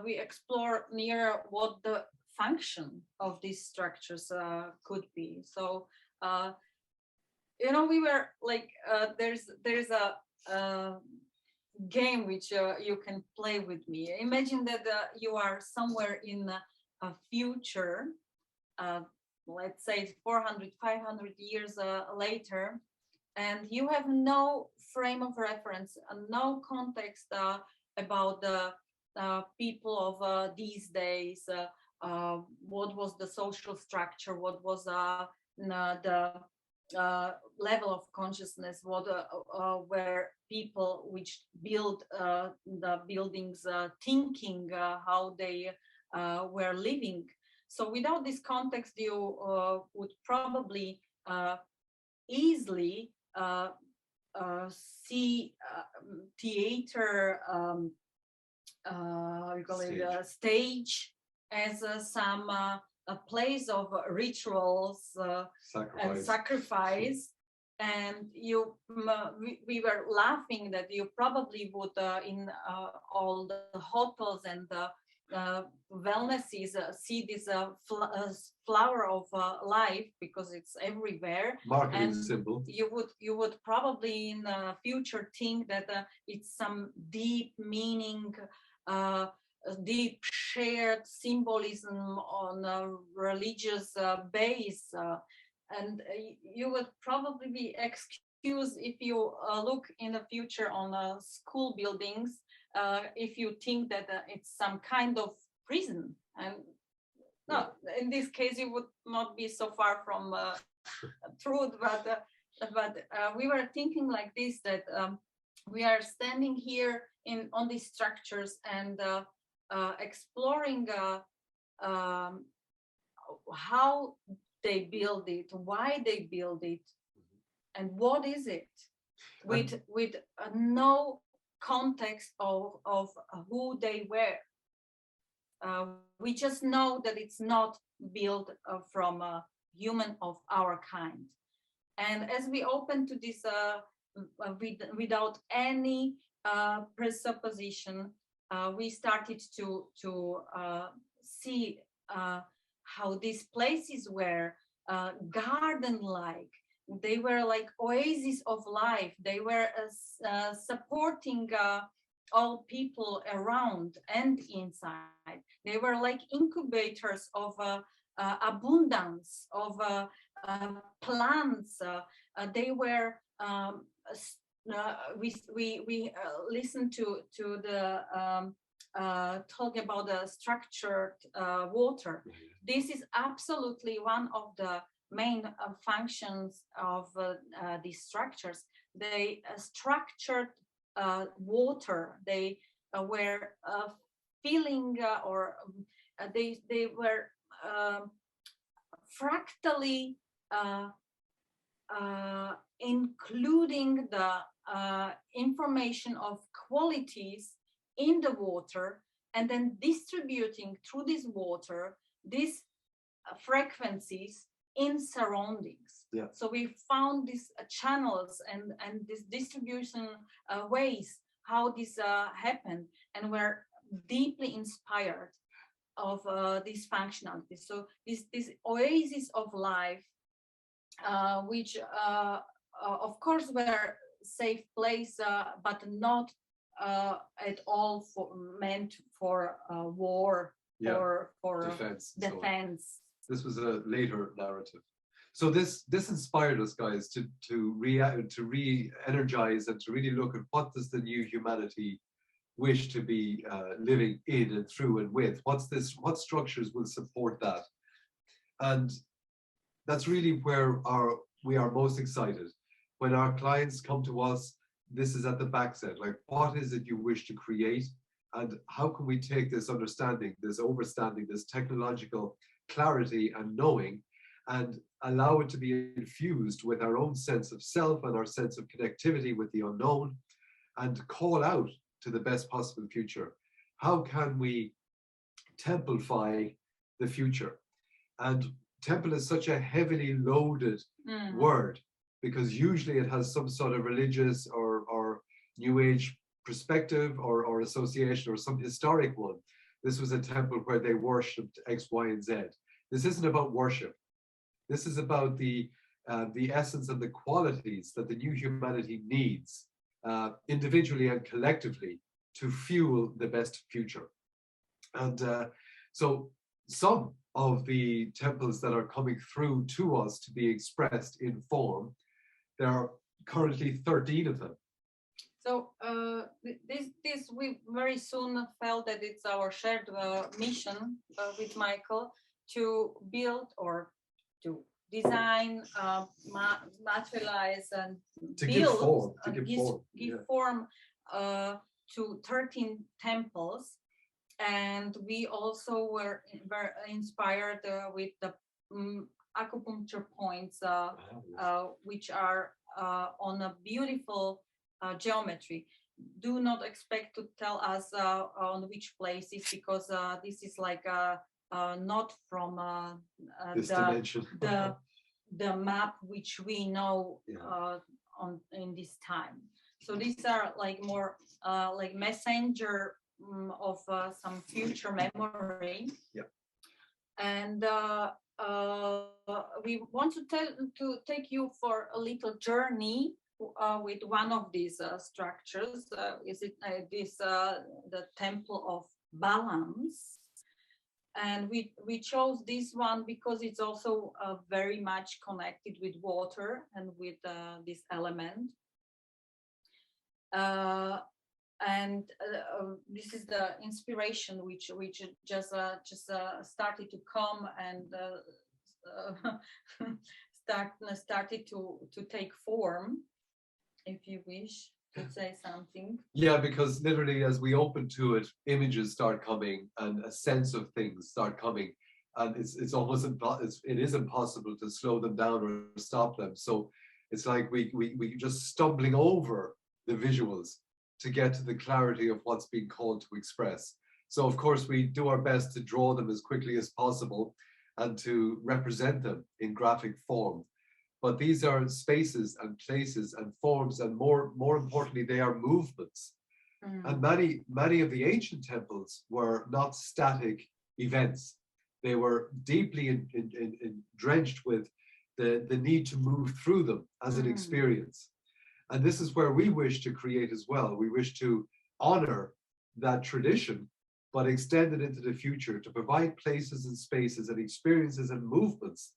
we explore near what the function of these structures could be. So, you know, we were like, there's a game which you can play with me. Imagine that you are somewhere in a future let's say 400, 500 years later, and you have no frame of reference, no context about the people of these days, what was the social structure, what was the level of consciousness, what were people which build the buildings thinking, how they were living. So without this context, you would probably easily see theater, we call it a stage, as some a place of rituals and sacrifice. And we were laughing that you probably would in all the hotels and the wellnesses see this flower of life, because it's everywhere. Marketing symbol. You would probably in the future think that it's some deep meaning, deep shared symbolism on a religious base, and you would probably be excused if you look in the future on school buildings, if you think that it's some kind of prison. And no, in this case you would not be so far from truth, but we were thinking like this, that we are standing here on these structures and exploring how they build it, why they build it, and what is it, with no context of who they were. We just know that it's not built from a human of our kind. And as we open to this without any presupposition, we started to see how these places were garden-like. They were like oases of life. They were supporting all people around and inside. They were like incubators of abundance, of plants. They were we listened to the talk about the structured water. This is absolutely one of the main functions of these structures. They structured water. They were filling or they were fractally including the information of qualities in the water, and then distributing through this water these frequencies in surroundings. Yeah. So we found these channels and this distribution ways how this happened, and we're deeply inspired of these functionalities. So this oasis of life, which of course were safe place, but not at all meant for war or for defense. This was a later narrative. So this inspired us, guys, to re-energize and to really look at what does the new humanity wish to be living in and through and with. What structures will support that? And that's really where we are most excited. When our clients come to us, this is at the backset, like, what is it you wish to create? And how can we take this understanding, this overstanding, this technological clarity and knowing, and allow it to be infused with our own sense of self and our sense of connectivity with the unknown, and call out to the best possible future? How can we templify the future? And temple is such a heavily loaded word, because usually it has some sort of religious or new age perspective or association or some historic one. This was a temple where they worshipped X, Y, and Z. This isn't about worship. This is about the essence and the qualities that the new humanity needs, individually and collectively, to fuel the best future. And so some of the temples that are coming through to us to be expressed in form. There are currently 13 of them. So this we very soon felt that it's our shared mission with Michael to build or to design, materialize, and To build, give form, give form to 13 temples. And we also were inspired with the acupuncture points, which are on a beautiful geometry. Do not expect to tell us on which places, because this is like not from This dimension. the map which we know in this time. So these are like more like messenger of some future memory. Yeah. And we want to take you for a little journey with one of these structures. Is it the Temple of Balance? And we chose this one because it's also very much connected with water and with this element. And this is the inspiration which just started to come and started to take form. If you wish to say something. Yeah, because literally as we open to it, images start coming and a sense of things start coming, and it's almost it is impossible to slow them down or stop them. So it's like we just stumbling over the visuals to get to the clarity of what's being called to express. So of course we do our best to draw them as quickly as possible and to represent them in graphic form. But these are spaces and places and forms, and more importantly, they are movements. And many of the ancient temples were not static events. They were deeply drenched with the need to move through them as an experience. And this is where we wish to create as well. We wish to honor that tradition, but extend it into the future to provide places and spaces and experiences and movements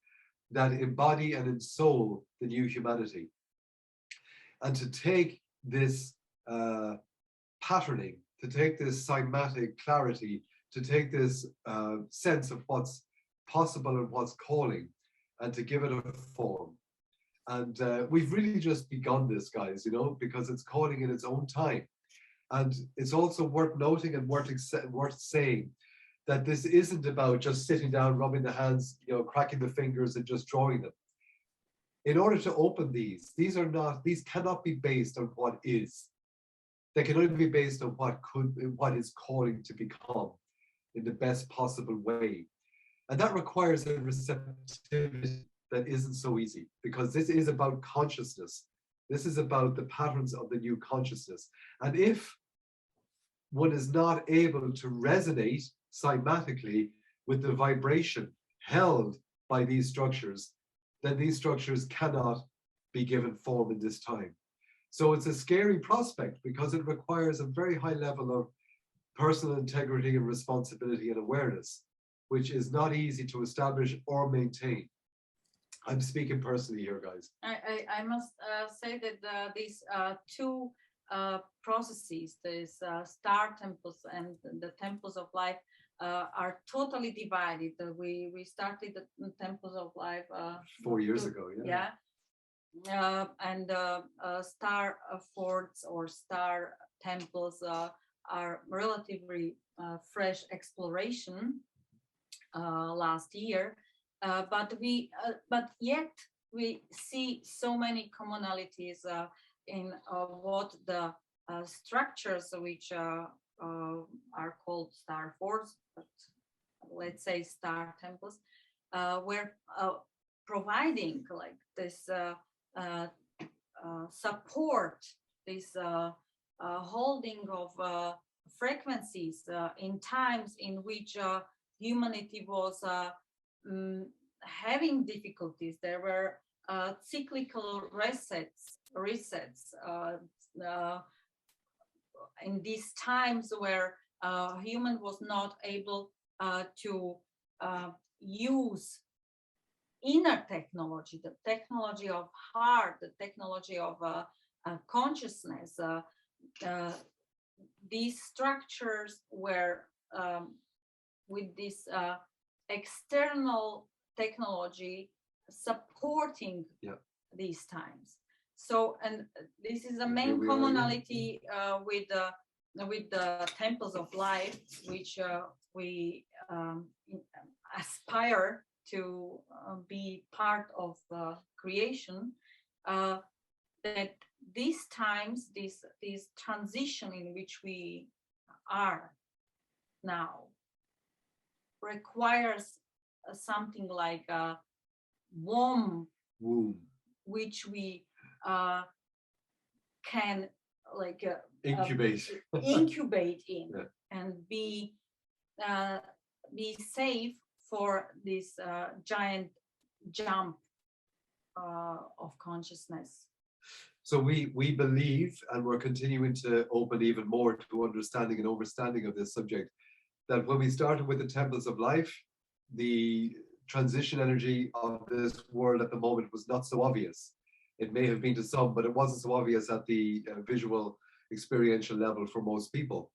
that embody and ensoul the new humanity. And to take this patterning, to take this cymatic clarity, to take this sense of what's possible and what's calling, and to give it a form. And we've really just begun this, guys, you know, because it's calling in its own time. And it's also worth noting and worth saying that this isn't about just sitting down, rubbing the hands, you know, cracking the fingers and just drawing them. In order to open these cannot be based on what is. They can only be based on what is calling to become in the best possible way. And that requires a receptivity that isn't so easy, because this is about consciousness. This is about the patterns of the new consciousness. And if one is not able to resonate cymatically with the vibration held by these structures, then these structures cannot be given form in this time. So it's a scary prospect, because it requires a very high level of personal integrity and responsibility and awareness, which is not easy to establish or maintain. I'm speaking personally here, guys. I must say that these two processes, these star temples and the temples of life, are totally divided. We started the temples of life 4 years ago, yeah. And star forts or star temples are relatively fresh exploration last year. But yet we see so many commonalities in what the structures which are called star forts, but let's say star temples, were providing, like this support, this holding of frequencies in times in which humanity was having difficulties. There were cyclical resets in these times where human was not able to use inner technology, the technology of heart, the technology of consciousness. These structures were with this external technology supporting these times. So, and this is a main commonality with the temples of life, which we aspire to be part of creation. That these times, this transition in which we are now, requires something like a womb, which we can like incubate in and be safe for this giant jump of consciousness. So we believe, and we're continuing to open even more to understanding and overstanding of this subject, that when we started with the temples of life, the transition energy of this world at the moment was not so obvious. It may have been to some, but it wasn't so obvious at the visual experiential level for most people.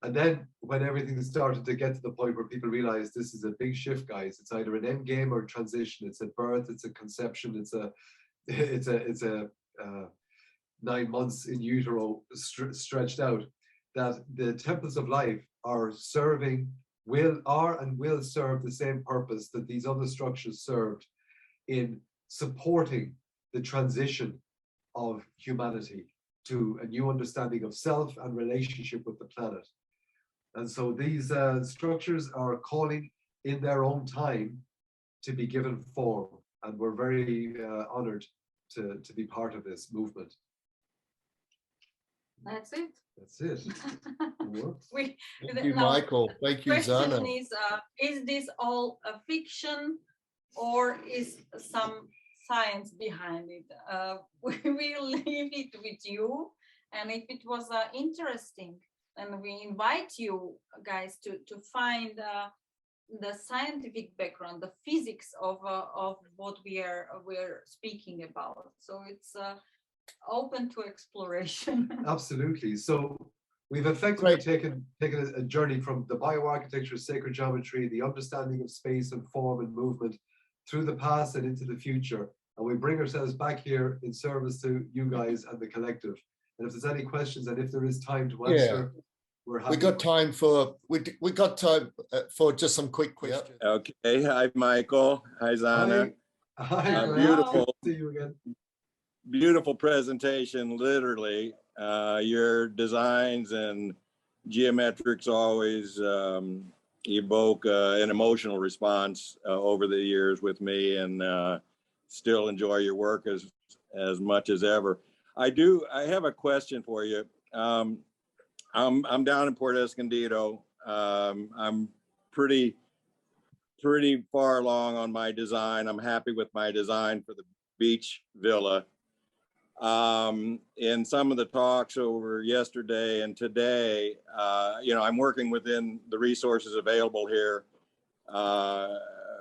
And then when everything started to get to the point where people realized this is a big shift, guys, it's either an end game or a transition. It's a birth, it's a conception, it's a 9 months in utero stretched out, that the temples of life are serving, are and will serve the same purpose that these other structures served in supporting the transition of humanity to a new understanding of self and relationship with the planet. And so these structures are calling in their own time to be given form. And we're very honored to be part of this movement. That's it. That's it. Thank you, Michael. Thank you, Zana. Is this all a fiction or is some science behind it? We will leave it with you. And if it was interesting, and we invite you guys to find the scientific background, the physics of what we're speaking about. So it's open to exploration. Absolutely. So we've effectively taken a journey from the bioarchitecture, sacred geometry, the understanding of space and form and movement through the past and into the future. And we bring ourselves back here in service to you guys and the collective. And if there's any questions and if there is time to answer, we're happy. We got time for just some quick questions. Okay. Hi, Michael. Hi, Zana. Hi. Beautiful. Good to see you again. Beautiful presentation, literally. Your designs and geometrics always evoke an emotional response over the years with me, and still enjoy your work as much as ever. I have a question for you. I'm down in Port Escondido. I'm pretty far along on my design. I'm happy with my design for the beach villa. In some of the talks over yesterday and today, I'm working within the resources available here,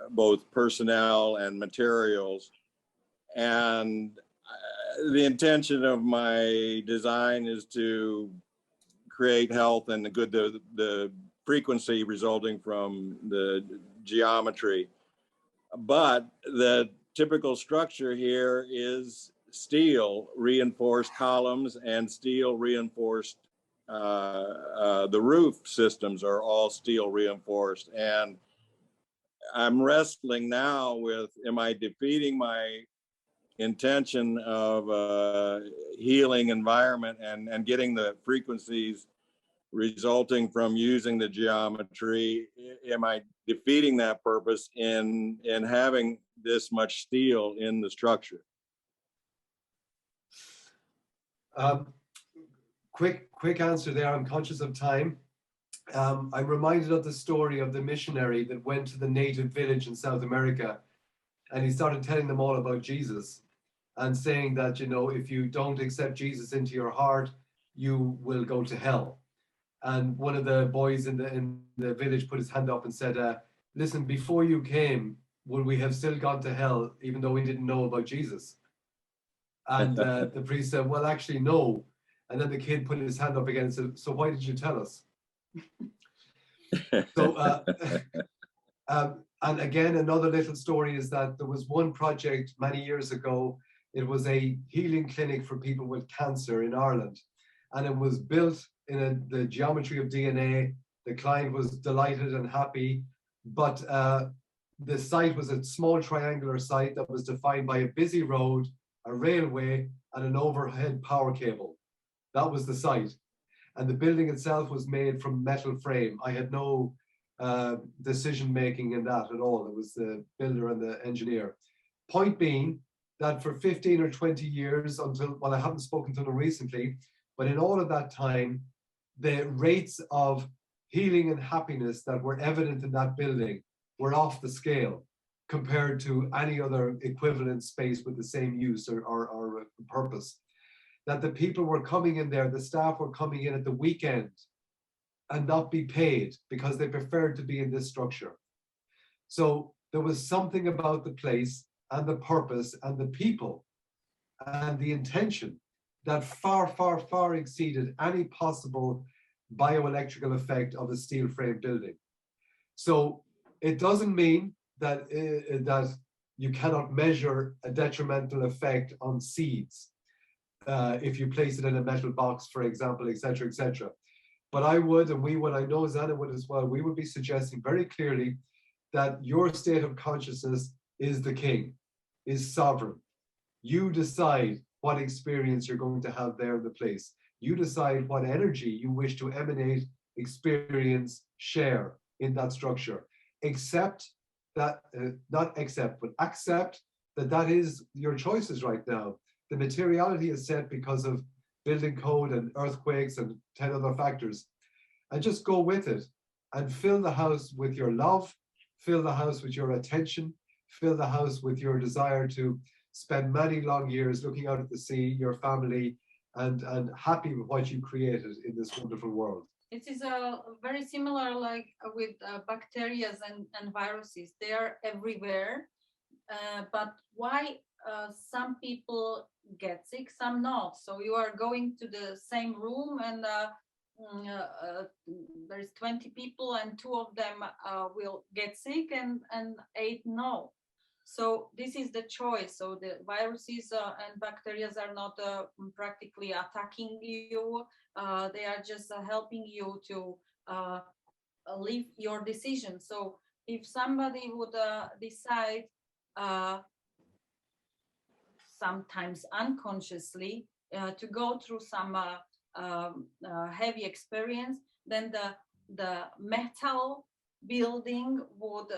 both personnel and materials. And the intention of my design is to create health and the frequency resulting from the geometry. But the typical structure here is steel reinforced columns and steel reinforced, the roof systems are all steel reinforced. And I'm wrestling now with, am I defeating my intention of healing environment and getting the frequencies resulting from using the geometry? Am I defeating that purpose in having this much steel in the structure? Quick answer there. I'm conscious of time. I'm reminded of the story of the missionary that went to the native village in South America, and he started telling them all about Jesus and saying that, if you don't accept Jesus into your heart, you will go to hell. And one of the boys in the village put his hand up and said, listen, before you came, would we have still gone to hell even though we didn't know about Jesus? And the priest said, well, actually, no. And then the kid put his hand up again and said, so why did you tell us? So, and again, another little story is that there was one project many years ago. It was a healing clinic for people with cancer in Ireland. And it was built in the geometry of DNA. The client was delighted and happy, but the site was a small triangular site that was defined by a busy road, a railway, and an overhead power cable. That was the site. And the building itself was made from metal frame. I had no decision-making in that at all. It was the builder and the engineer. Point being that for 15 or 20 years until, well, I haven't spoken to them recently, but in all of that time, the rates of healing and happiness that were evident in that building were off the scale compared to any other equivalent space with the same use or purpose. That the people were coming in there, the staff were coming in at the weekend and not be paid because they preferred to be in this structure. So there was something about the place and the purpose and the people and the intention that far, far, far exceeded any possible bioelectrical effect of a steel frame building. So it doesn't mean that, that you cannot measure a detrimental effect on seeds if you place it in a metal box, for example, etc., etc. But I would, and we would, I know Zana would as well, we would be suggesting very clearly that your state of consciousness is the king, is sovereign. You decide what experience you're going to have there in the place. You decide what energy you wish to emanate, experience, share in that structure. Accept that, not accept, but accept that that is your choices right now. The materiality is set because of building code and earthquakes and 10 other factors. And just go with it and fill the house with your love, fill the house with your attention, fill the house with your desire to spend many long years looking out at the sea, your family, and happy with what you created in this wonderful world. It is very similar like with bacteria and viruses. They are everywhere, but why some people get sick, some not? So you are going to the same room and there's 20 people and 2 of them will get sick and 8 no. So this is the choice. So the viruses and bacteria are not practically attacking you. They are just helping you to live your decision. So if somebody would decide sometimes unconsciously to go through some heavy experience, then the metal building would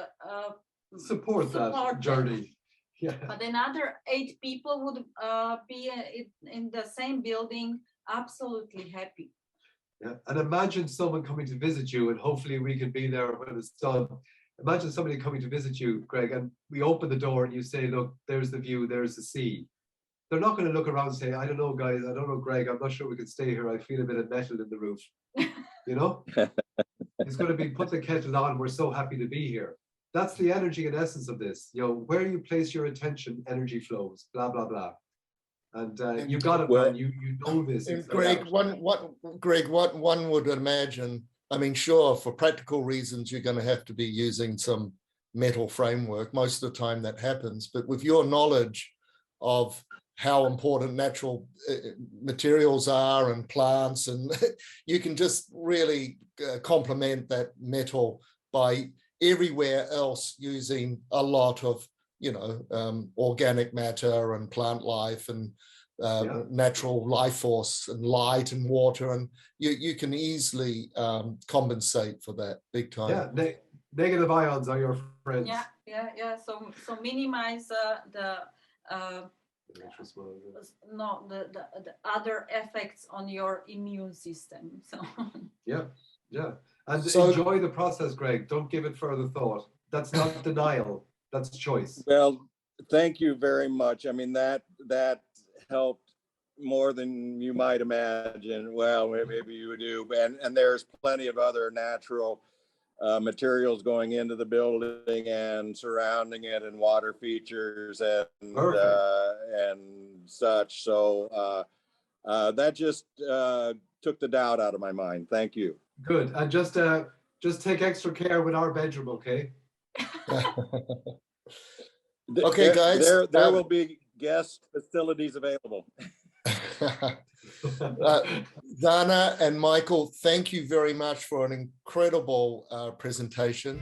support that journey. Yeah. But another 8 people would be in the same building, absolutely happy. Yeah, and imagine someone coming to visit you, and hopefully we can be there when it's done. Imagine somebody coming to visit you, Greg, and we open the door and you say, look, there's the view, there's the sea. They're not going to look around and say, I don't know, guys, I don't know, Greg, I'm not sure we can stay here. I feel a bit of metal in the roof. You know? It's going to be, put the kettle on, we're so happy to be here. That's the energy and essence of this. You know, where you place your attention, energy flows, blah, blah, blah. And you got it, well, man. You know this. And Greg, one would imagine, I mean, sure, for practical reasons, you're going to have to be using some metal framework. Most of the time that happens. But with your knowledge of how important natural materials are and plants, and you can just really complement that metal by everywhere else using a lot of, you know, organic matter and plant life and natural life force and light and water, and you can easily compensate for that big time. Yeah, negative ions are your friends. Yeah. So minimize the other effects on your immune system. So yeah, and so, enjoy the process, Greg. Don't give it further thought. That's not denial. That's choice. Well, thank you very much. I mean, that helped more than you might imagine. Well, maybe you do, and there's plenty of other natural materials going into the building and surrounding it, and water features and such. So that just took the doubt out of my mind. Thank you. Good. And just take extra care with our bedroom, okay? Okay, guys. There will be guest facilities available. Zana and Michael, thank you very much for an incredible presentation.